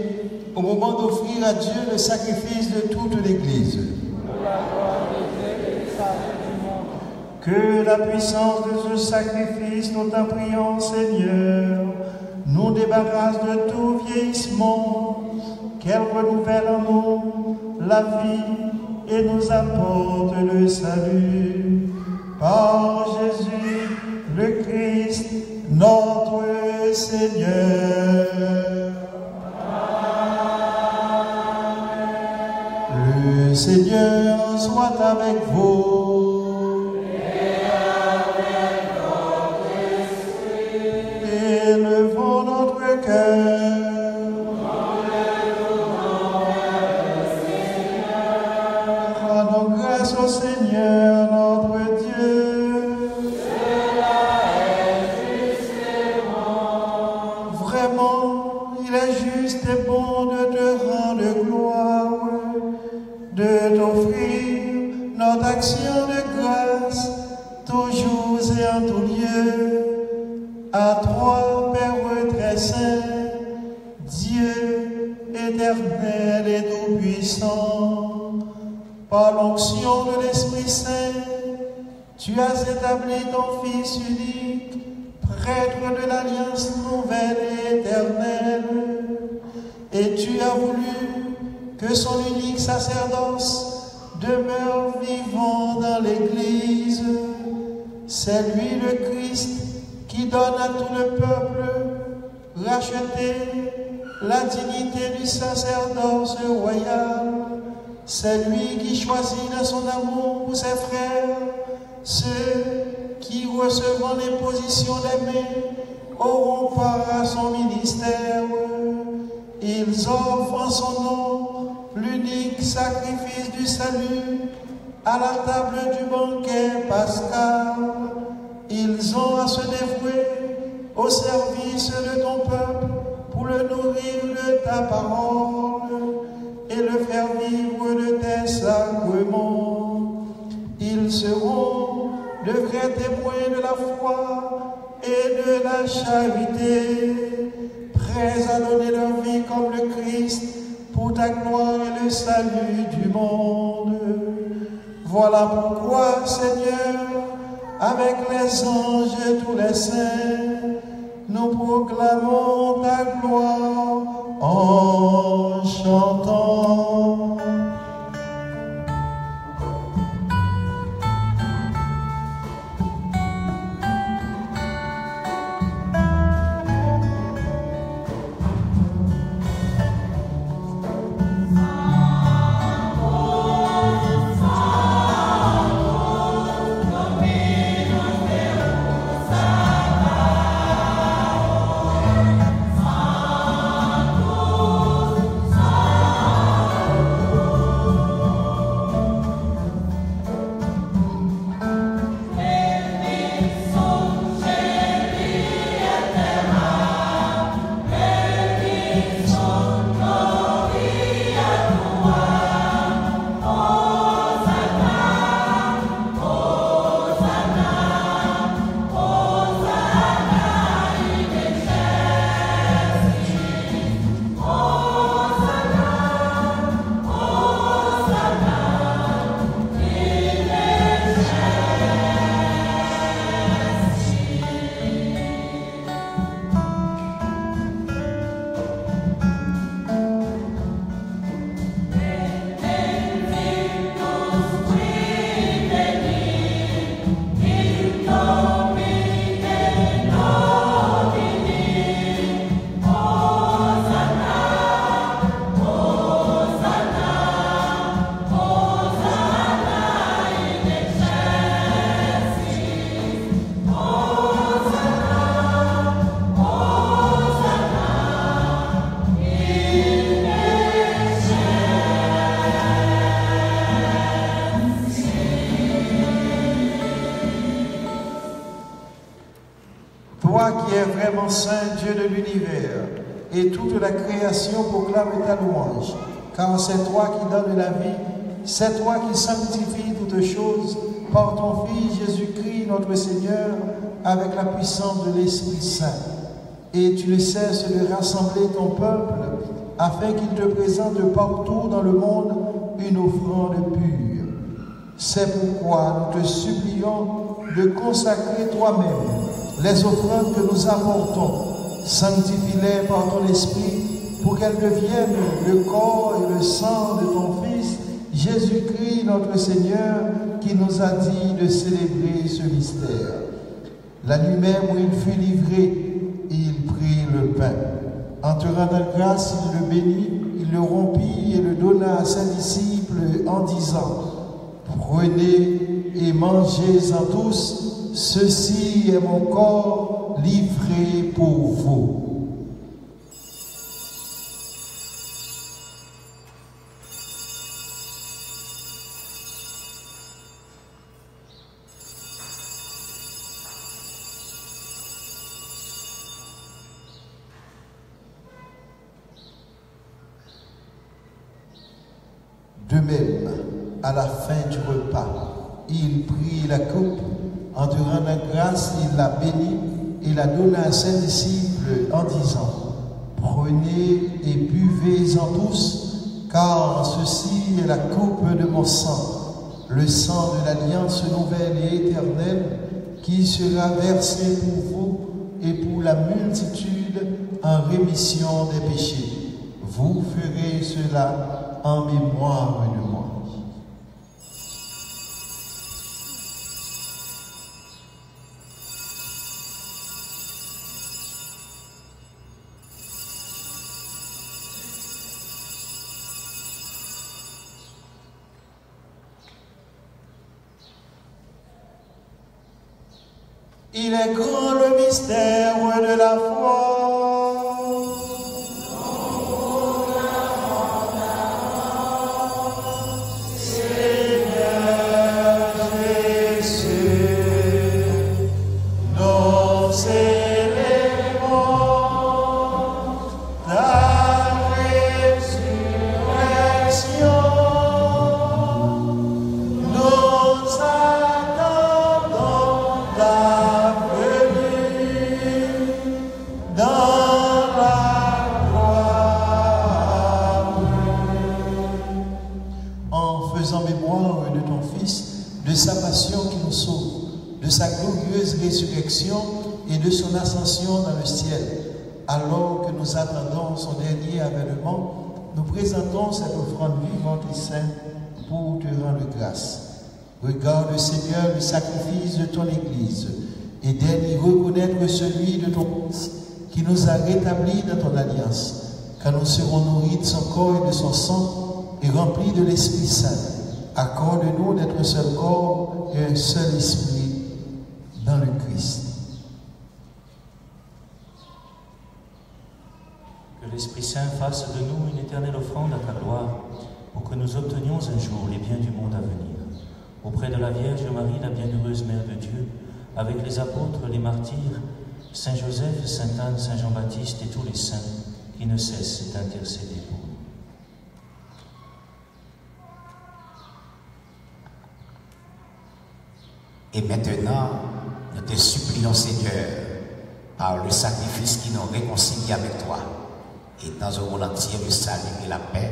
au moment d'offrir à Dieu le sacrifice de toute l'Église. Que la puissance de ce sacrifice, nous t'en prions, Seigneur, nous débarrasse de tout vieillissement, qu'elle renouvelle en nous la vie et nous apporte le salut. Par Jésus le Christ, notre Seigneur. Le Seigneur soit avec vous. Et avec votre esprit. Élevons notre cœur. Rendons grâce au Seigneur notre Dieu. Vraiment, il est juste et bon de te rendre gloire, de t'offrir notre action de grâce, toujours et en tout lieu, à toi, Père très saint, Dieu éternel et tout-puissant. Par l'onction de l'Esprit Saint, tu as établi ton Fils unique, prêtre de l'Alliance nouvelle et éternelle, et tu as voulu que son unique sacerdoce demeure vivant dans l'Église. C'est lui le Christ qui donne à tout le peuple, racheté, la dignité du sacerdoce royal. C'est lui qui choisit dans son amour pour ses frères, ceux qui, recevant l'imposition des mains, auront part à son ministère. Ils offrent en son nom l'unique sacrifice du salut à la table du banquet pascal. Ils ont à se dévouer au service de ton peuple pour le nourrir de ta parole et le faire vivre de tes sacrements. Ils seront de vrais témoins de la foi et de la charité, prêts à donner leur vie comme le Christ pour ta gloire et le salut du monde. Voilà pourquoi, Seigneur, avec les anges et tous les saints, nous proclamons ta gloire en chantant. Toi qui es vraiment saint, Dieu de l'univers, et toute la création proclame ta louange, car c'est toi qui donnes la vie, c'est toi qui sanctifies toutes choses par ton Fils Jésus-Christ, notre Seigneur, avec la puissance de l'Esprit Saint. et tu ne cesses de rassembler ton peuple afin qu'il te présente partout dans le monde une offrande pure. C'est pourquoi nous te supplions de consacrer toi-même les offrandes que nous apportons. Sanctifie-les par ton esprit pour qu'elles deviennent le corps et le sang de ton Fils, Jésus-Christ notre Seigneur, qui nous a dit de célébrer ce mystère. La nuit même où il fut livré, il prit le pain. En te rendant grâce, il le bénit, il le rompit et le donna à ses disciples en disant: Prenez et mangez-en tous, ceci est mon corps livré pour vous. De même, à la fin du repas, il prit la coupe, en te rendant grâce, il la bénit et la donna à ses disciples en disant: Prenez et buvez-en tous, car ceci est la coupe de mon sang, le sang de l'alliance nouvelle et éternelle, qui sera versé pour vous et pour la multitude en rémission des péchés. Vous ferez cela en mémoire de moi. Il est grand le mystère de la foi. Et de son ascension dans le ciel. Alors que nous attendons son dernier avènement, nous présentons cette offrande vivante et sainte pour te rendre grâce. Regarde, Seigneur, le sacrifice de ton Église et daigne reconnaître celui de ton Fils qui nous a rétablis dans ton alliance, car nous serons nourris de son corps et de son sang et remplis de l'Esprit Saint. Accorde-nous d'être un seul corps et un seul esprit dans le Christ. Que l'Esprit Saint fasse de nous une éternelle offrande à ta gloire, pour que nous obtenions un jour les biens du monde à venir. Auprès de la Vierge Marie, la bienheureuse Mère de Dieu, avec les apôtres, les martyrs, Saint Joseph, Saint Anne, Saint Jean-Baptiste et tous les saints qui ne cessent d'intercéder pour nous. Et maintenant, nous te supplions, Seigneur, par le sacrifice qui nous réconcilie avec toi, et dans un monde entier le salut et la paix,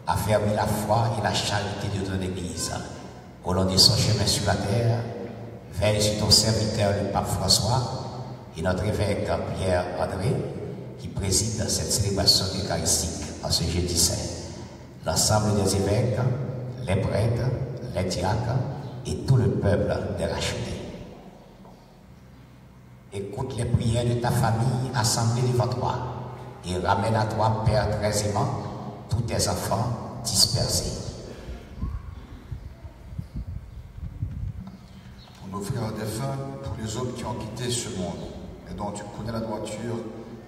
affermis la foi et la charité de ton Église. Au long de son chemin sur la terre, veille sur ton serviteur, le pape François, et notre évêque Pierre André, qui préside cette célébration eucharistique en ce jeudi saint. L'ensemble des évêques, les prêtres, les diacres et tout le peuple des rachetés. Écoute les prières de ta famille assemblée devant toi et ramène à toi, Père très aimant, tous tes enfants dispersés. Pour nos frères défunts, pour les hommes qui ont quitté ce monde et dont tu connais la droiture,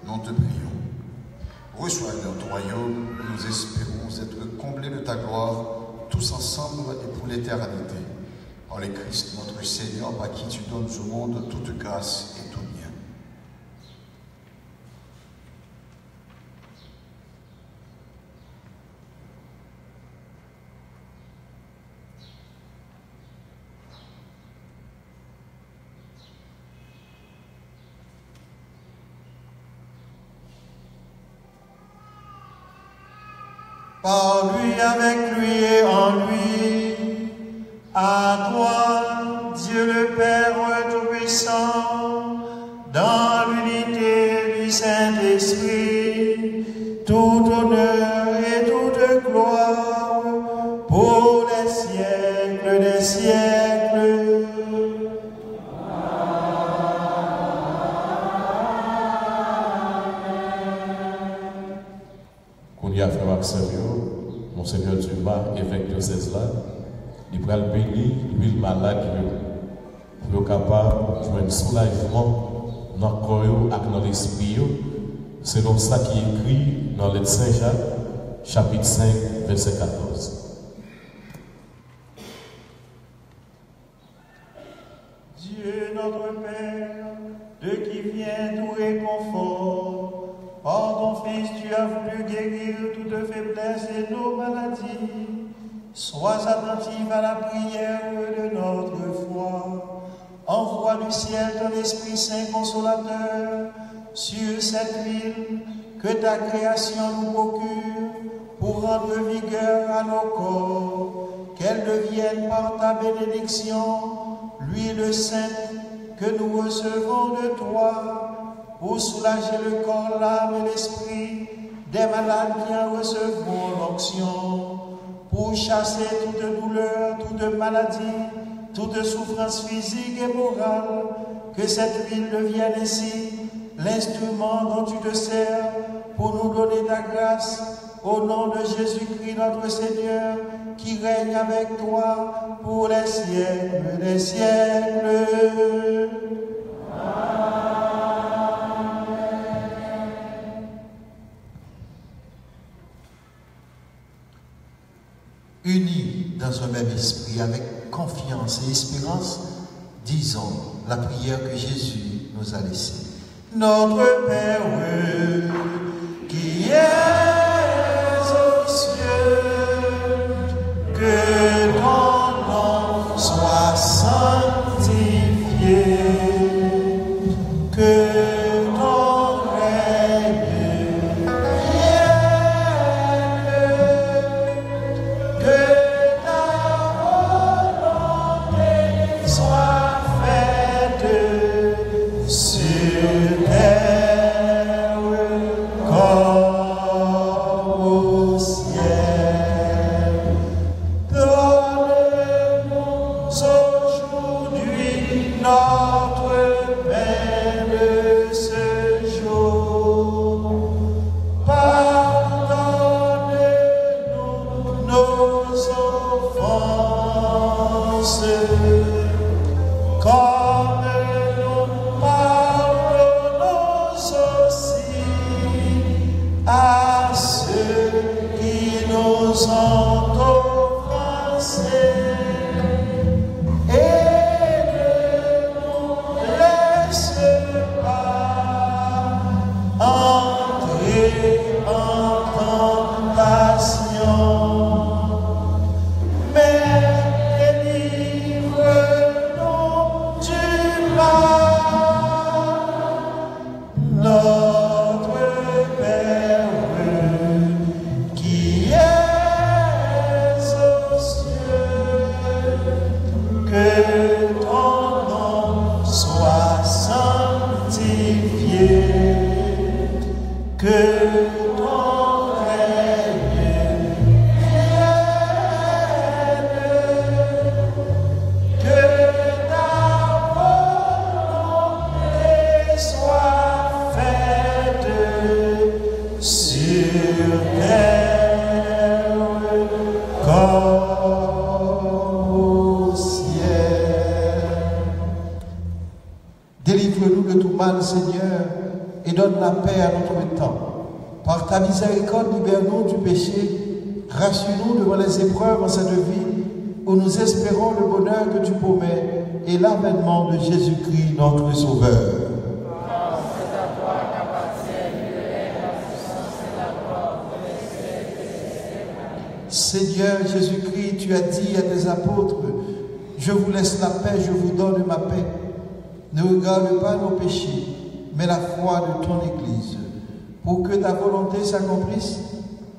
nous te prions. Reçois dans ton royaume, nous espérons être comblés de ta gloire, tous ensemble et pour l'éternité. En le Christ, notre Seigneur, par qui tu donnes au monde toute grâce et tout bien. par lui, avec lui et en lui. À toi, Dieu le Père Tout-Puissant, dans l'unité du Saint-Esprit, tout honneur et toute gloire pour les siècles des siècles. Qu'on y a fait Maxime, Monseigneur Dumas, évêque diocèse là, il va le bénir, lui le malade, pour être capable de jouer un soulagement dans le corps et dans l'esprit. C'est donc ça qui est écrit dans le Saint Jacques, chapitre 5, verset 14. Dieu notre Père, de qui vient tout réconfort, par ton Fils tu as voulu guérir toute faiblesse et nos maladies. Sois attentif à la prière de notre foi. Envoie du ciel ton Esprit Saint consolateur sur cette ville que ta création nous procure pour rendre vigueur à nos corps, qu'elle devienne par ta bénédiction l'huile sainte que nous recevons de toi pour soulager le corps, l'âme et l'esprit des malades qui en recevront l'onction, pour chasser toute douleur, toute maladie, toute souffrance physique et morale, que cette ville devienne ainsi l'instrument dont tu te sers pour nous donner ta grâce, au nom de Jésus-Christ notre Seigneur, qui règne avec toi pour les siècles des siècles. Unis dans un même esprit, avec confiance et espérance, disons la prière que Jésus nous a laissée. Notre Père, qui es aux cieux, que ton nom soit sanctifié, que ton règne vienne, que ta volonté soit faite sur terre comme au ciel. Donne-nous aujourd'hui notre pain de ce jour. Pardonne-nous nos offenses, comme nous pardonnons aussi à ceux qui nous ont offensés. Et ne nous laisse pas entrer en tentation, mais délivre-nous du mal. Notre Père, qui es aux cieux, que ton nom soit sanctifié, que ton règne vienne, que ta volonté soit faite sur terre comme au ciel. Délivre-nous de tout mal, Seigneur, et donne la paix à notre temps. Par ta miséricorde, libère-nous du péché, rassure-nous devant les épreuves en cette vie, où nous espérons le bonheur que tu promets et l'avènement de Jésus-Christ, notre Sauveur. Seigneur Jésus-Christ, tu as dit à tes apôtres, je vous laisse la paix, je vous donne ma paix. Ne regarde pas nos péchés, mais la foi de ton Église, pour que ta volonté s'accomplisse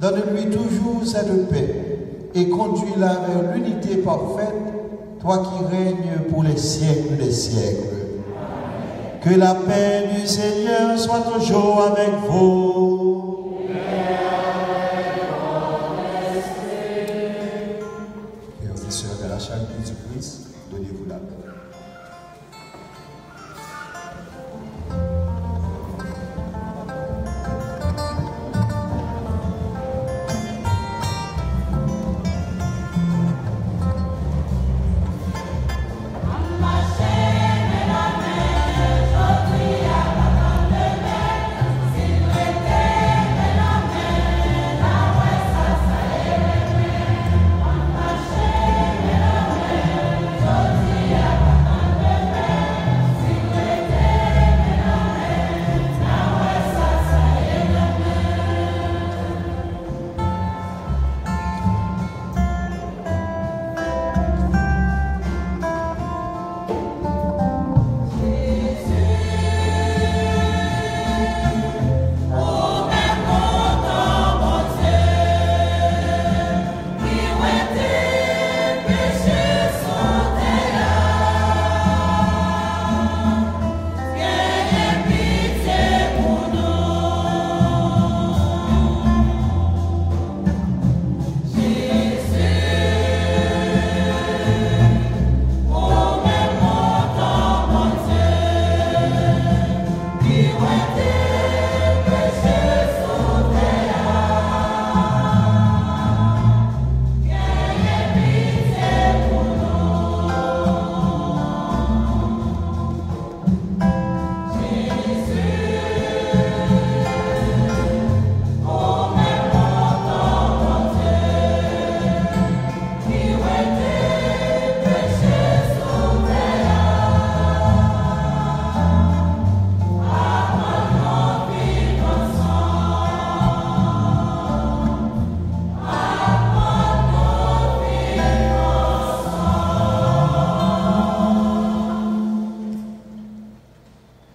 dans Donne-lui toujours cette paix et conduis-la vers l'unité parfaite, toi qui règnes pour les siècles des siècles. Que la paix du Seigneur soit toujours avec vous. Frères et sœurs de la charité du Christ, donnez-vous la paix.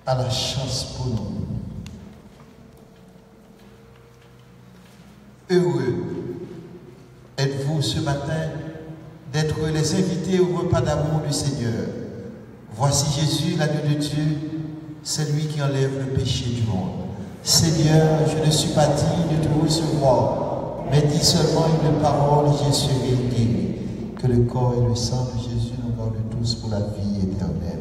À la chance pour nous. Heureux êtes-vous ce matin d'être les invités au repas d'amour du Seigneur. Voici Jésus, l'agneau de Dieu, c'est lui qui enlève le péché du monde. Seigneur, je ne suis pas digne de te recevoir, mais dis seulement une parole et je serai guéri. Que le corps et le sang de Jésus nous gardent tous pour la vie éternelle.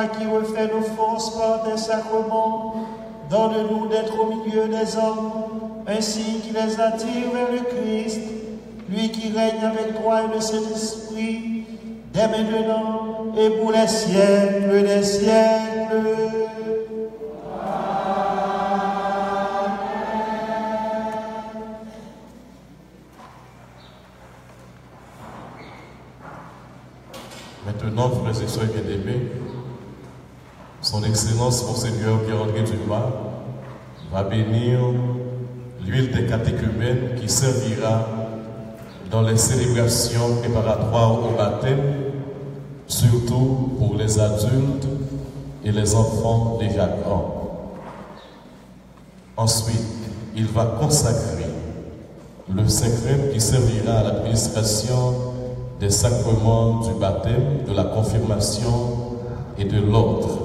Toi qui refais nos forces par tes sacrements, donne-nous d'être au milieu des hommes, ainsi qu'il les attire vers le Christ, lui qui règne avec toi et le Saint-Esprit, dès maintenant et pour les siècles des siècles. Maintenant, frères et sœurs bien-aimés, Son Excellence Monseigneur Pierre-André Dumas va bénir l'huile des catéchumènes qui servira dans les célébrations préparatoires au baptême, surtout pour les adultes et les enfants déjà grands. Ensuite, il va consacrer le Saint-Crème qui servira à l'administration des sacrements du baptême, de la confirmation et de l'ordre.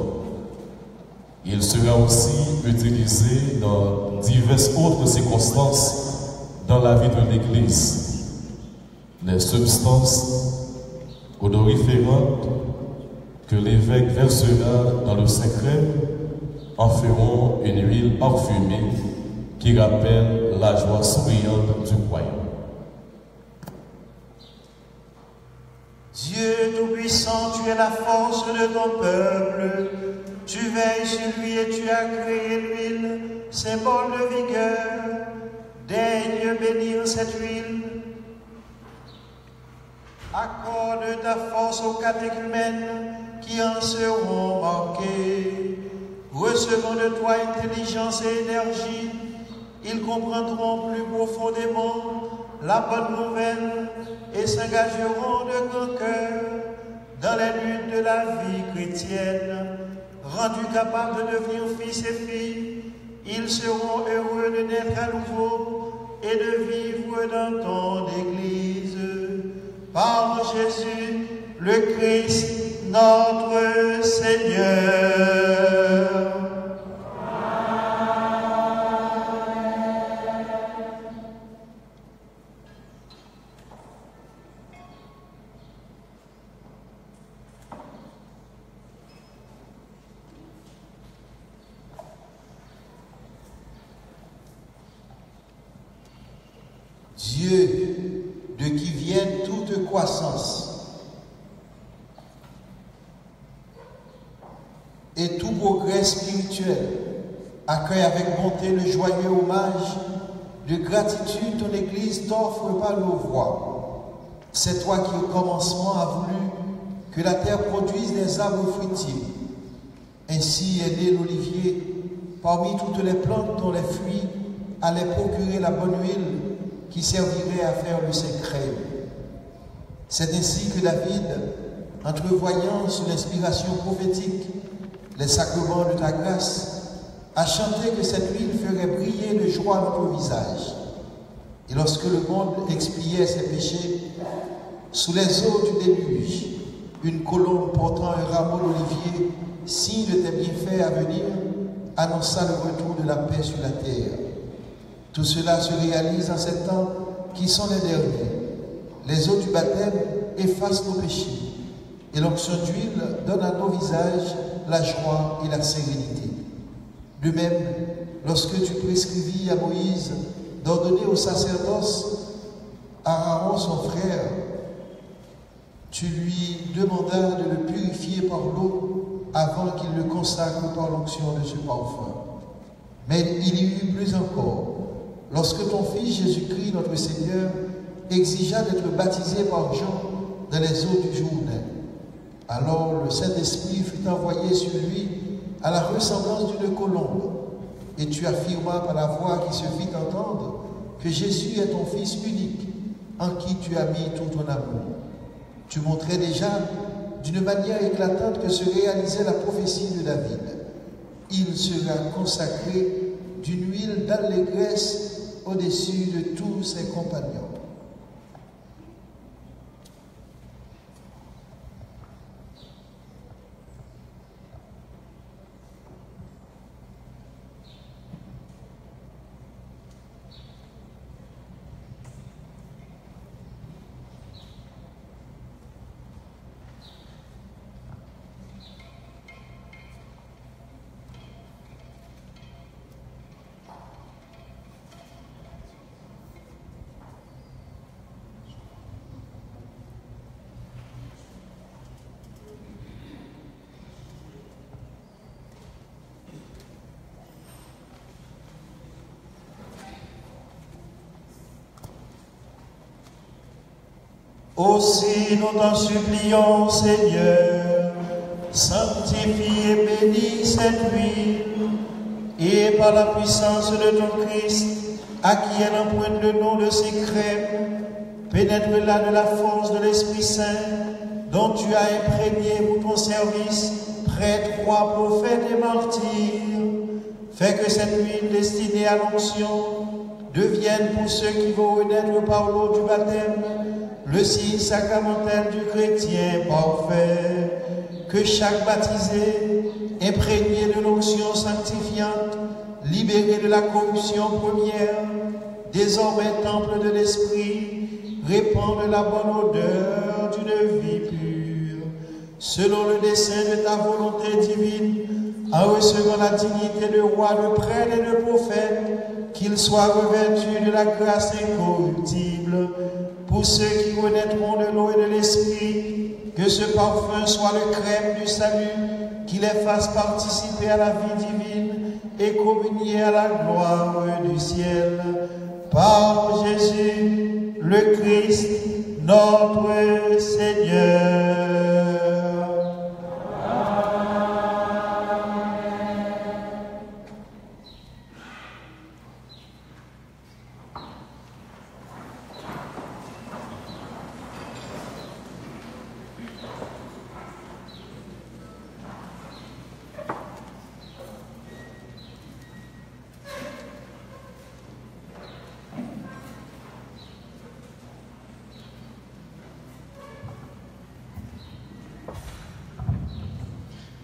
Il sera aussi utilisé dans diverses autres circonstances dans la vie de l'Église. Les substances odoriférantes que l'évêque versera dans le Saint-Crème en feront une huile parfumée qui rappelle la joie souriante du royaume. Dieu Tout-Puissant, tu es la force de ton peuple. Tu veilles sur lui et tu as créé l'huile, symbole de vigueur. Daigne bénir cette huile. Accorde ta force aux catéchumènes qui en seront marqués. Recevant de toi intelligence et énergie, ils comprendront plus profondément la bonne nouvelle et s'engageront de grand cœur dans les luttes de la vie chrétienne. Rendus capables de devenir fils et filles, ils seront heureux de naître à nouveau et de vivre dans ton Église. Par Jésus, le Christ, notre Seigneur. Dieu, de qui vient toute croissance et tout progrès spirituel, accueille avec bonté le joyeux hommage de gratitude ton Église t'offre par nos voix. C'est toi qui au commencement as voulu que la terre produise des arbres fruitiers. Ainsi est né l'olivier parmi toutes les plantes dont les fruits allaient procurer la bonne huile qui servirait à faire le Saint-Crème. C'est ainsi que David, entrevoyant sous l'inspiration prophétique les sacrements de ta grâce, a chanté que cette huile ferait briller de joie notre visage. Et lorsque le monde expiait ses péchés, sous les eaux du déluge, une colombe portant un rameau d'olivier, signe de tes bienfaits à venir, annonça le retour de la paix sur la terre. Tout cela se réalise en ces temps qui sont les derniers. Les eaux du baptême effacent nos péchés et l'onction d'huile donne à nos visages la joie et la sérénité. De même, lorsque tu prescrivis à Moïse d'ordonner au sacerdoce Aaron son frère, tu lui demandas de le purifier par l'eau avant qu'il le consacre par l'onction de ce parfum. Mais il y eut plus encore. Lorsque ton Fils Jésus-Christ, notre Seigneur, exigea d'être baptisé par Jean dans les eaux du Jourdain, alors le Saint-Esprit fut envoyé sur lui à la ressemblance d'une colombe, et tu affirmas par la voix qui se fit entendre que Jésus est ton Fils unique, en qui tu as mis tout ton amour. Tu montrais déjà d'une manière éclatante que se réalisait la prophétie de David. Il sera consacré d'une huile d'allégresse au-dessus de tous ses compagnons. Aussi nous t'en supplions, Seigneur, sanctifie et bénis cette nuit, et par la puissance de ton Christ, à qui elle emprunte le nom de ses crèmes, pénètre-la de la force de l'Esprit Saint, dont tu as imprégné pour ton service, prêtres, rois, prophètes et martyrs. Fais que cette nuit destinée à l'onction devienne pour ceux qui vont renaître par l'eau du baptême le signe sacramentel du chrétien parfait. Que chaque baptisé, imprégné de l'onction sanctifiante, libéré de la corruption première, désormais temple de l'Esprit, répande la bonne odeur d'une vie pure, selon le dessein de ta volonté divine, en recevant la dignité de roi, de prêtre et de prophète, qu'il soit revêtu de la grâce incorruptible, pour ceux qui renaîtront de l'eau et de l'esprit, que ce parfum soit le crème du salut, qui les fasse participer à la vie divine et communier à la gloire du ciel. Par Jésus, le Christ, notre Seigneur.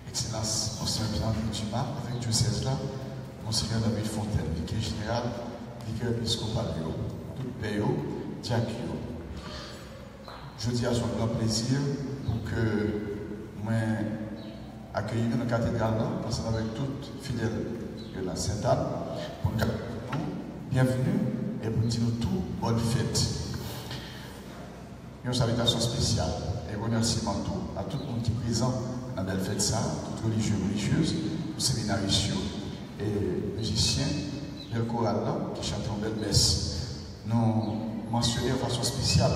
Excellence, Monseigneur Pierre Dumas, avec diocèse là, Monseigneur David Fontaine, vicaire général, vicaire épiscopal, tout pays, diacre. Je dis à son grand plaisir pour que moi accueillir dans la cathédrale là, parce qu'avec toutes fidèles de la Sainte-Anne, pour nous dire bienvenue et pour dire tout bonne fête. Une salutation spéciale et remerciement à tout le monde qui est présent dans la belle fête ça, toutes religieux et religieuses, les séminaristes et musiciens, le choral là, qui chantent en belle messe. Nous mentionnons de façon spéciale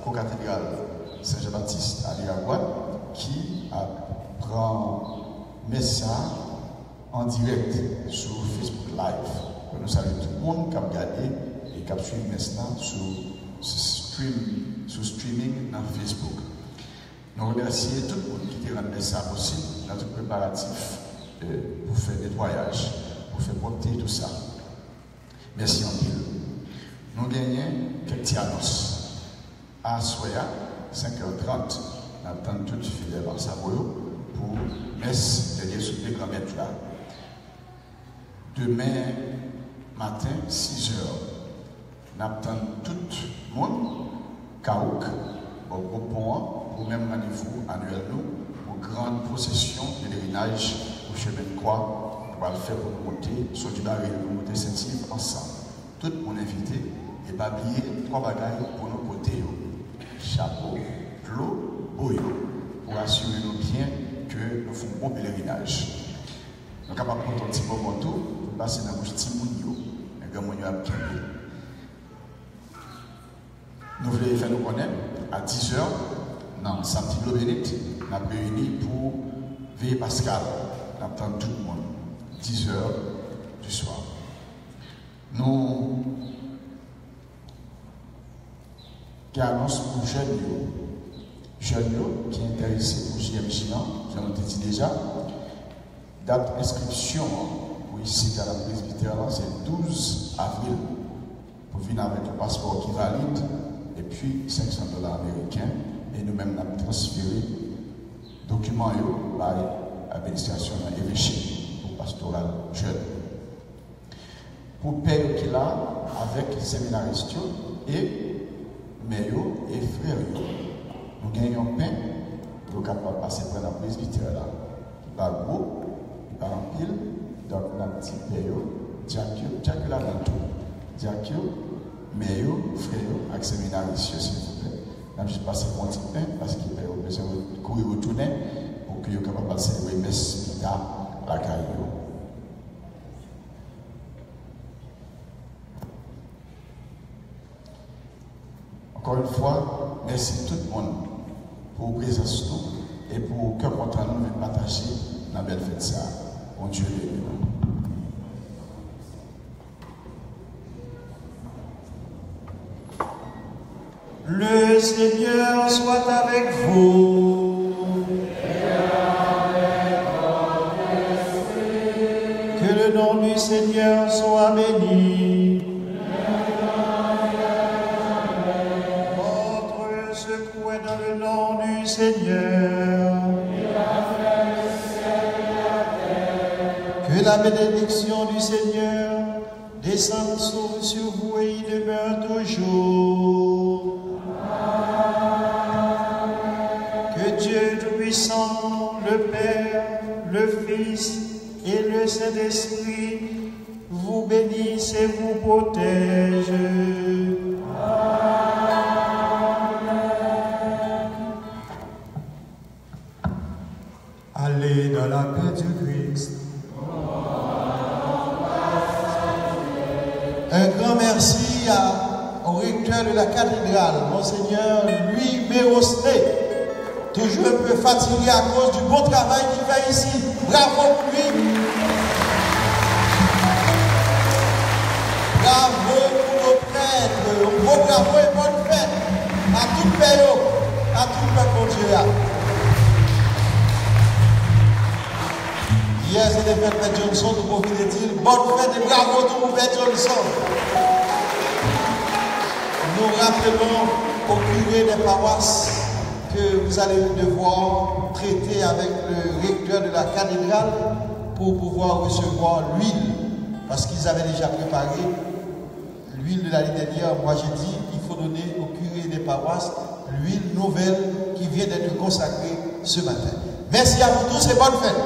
la cathédrale Saint-Jean-Baptiste à l'Iragouane, qui prend messe en direct sur Facebook Live. Nous saluons tout le monde qui a regardé et qui a suivi messe sur streaming dans Facebook. Nous remercions tout le monde qui a rendu ça possible dans tout préparatif pour faire nettoyage, pour faire propreté tout ça. Merci en pile. Nous gagnons quelques annonces. À Soya, 5h30, nous attendons tous les fidèles en Savoyo pour messe derrière ce grand maître là. Demain matin, 6h, nous attendons tout le monde, Kaouk, au groupe pour même rendez-vous annuel nous, pour grande procession de pèlerinage au chemin de croix, pour le faire pour nous monter sur du baril, pour monter Saint-Yves ensemble. Tout le monde invité et babiller 3 bagailles pour nous porter. Chapeau, plot, boyo, pour assurer nous bien que nous faisons un bon pèlerinage. Nous sommes capables de prendre un petit moment pour passer dans le bouche Timounio, un grand mounio à pied. Nous voulons faire nous connaître à 10h, dans samedi Globénite, nous avons réuni pour veiller Pascal. Nous attendons tout le monde, 10h du soir. Nous qui annonce pour jeunes qui est intéressé pour JMJ, j'en ai dit déjà, date d'inscription pour ici à la presbytère, c'est 12 avril, pour venir avec un passeport qui valide, et puis $500 américains, et nous-mêmes nous avons transféré documents par l'administration de l'évêché pour pastoral jeune. Pour payer qu'il a avec les séminaristes et Méo et frères, nous gagnons pain pour être capable de passer par la presbytère là. Par gros, par en pile, donc nous avons petit Méo, Diakio là dans tout. Diakio, Méo, frère, avec séminaristes, s'il vous plaît. Nous avons juste passé pour un petit pain parce qu'il a besoin de courir retourner pour qu'il soit capable de célébrer messe à la caille. Encore une fois, merci tout le monde pour la présence et pour que contre nous de partager la belle fête ça. Bon Dieu béni. Le Seigneur soit avec vous. Que le nom du Seigneur soit béni. Votre secours est dans le nom du Seigneur. Que la bénédiction du Seigneur descende sur vous et y demeure toujours. Que Dieu Tout-Puissant, le Père, le Fils et le Saint-Esprit vous bénissent et vous protègent. Allez dans la paix du Christ. Un grand merci au recteur de la cathédrale, Monseigneur Louis Mérosté, toujours un peu fatigué à cause du bon travail qu'il fait ici. Bravo pour lui. Bravo pour nos prêtres. Un gros bravo et bonne fête à tout le pays, à tout le peuple Dieu. Hier, c'était Père Johnson, nous pouvons dire bonne fête et bravo tout le Père Johnson. Nous rappelons au curé des paroisses que vous allez devoir traiter avec le recteur de la cathédrale pour pouvoir recevoir l'huile. Parce qu'ils avaient déjà préparé l'huile de l'année dernière. Moi, j'ai dit qu'il faut donner au curé des paroisses l'huile nouvelle qui vient d'être consacrée ce matin. Merci à vous tous et bonne fête.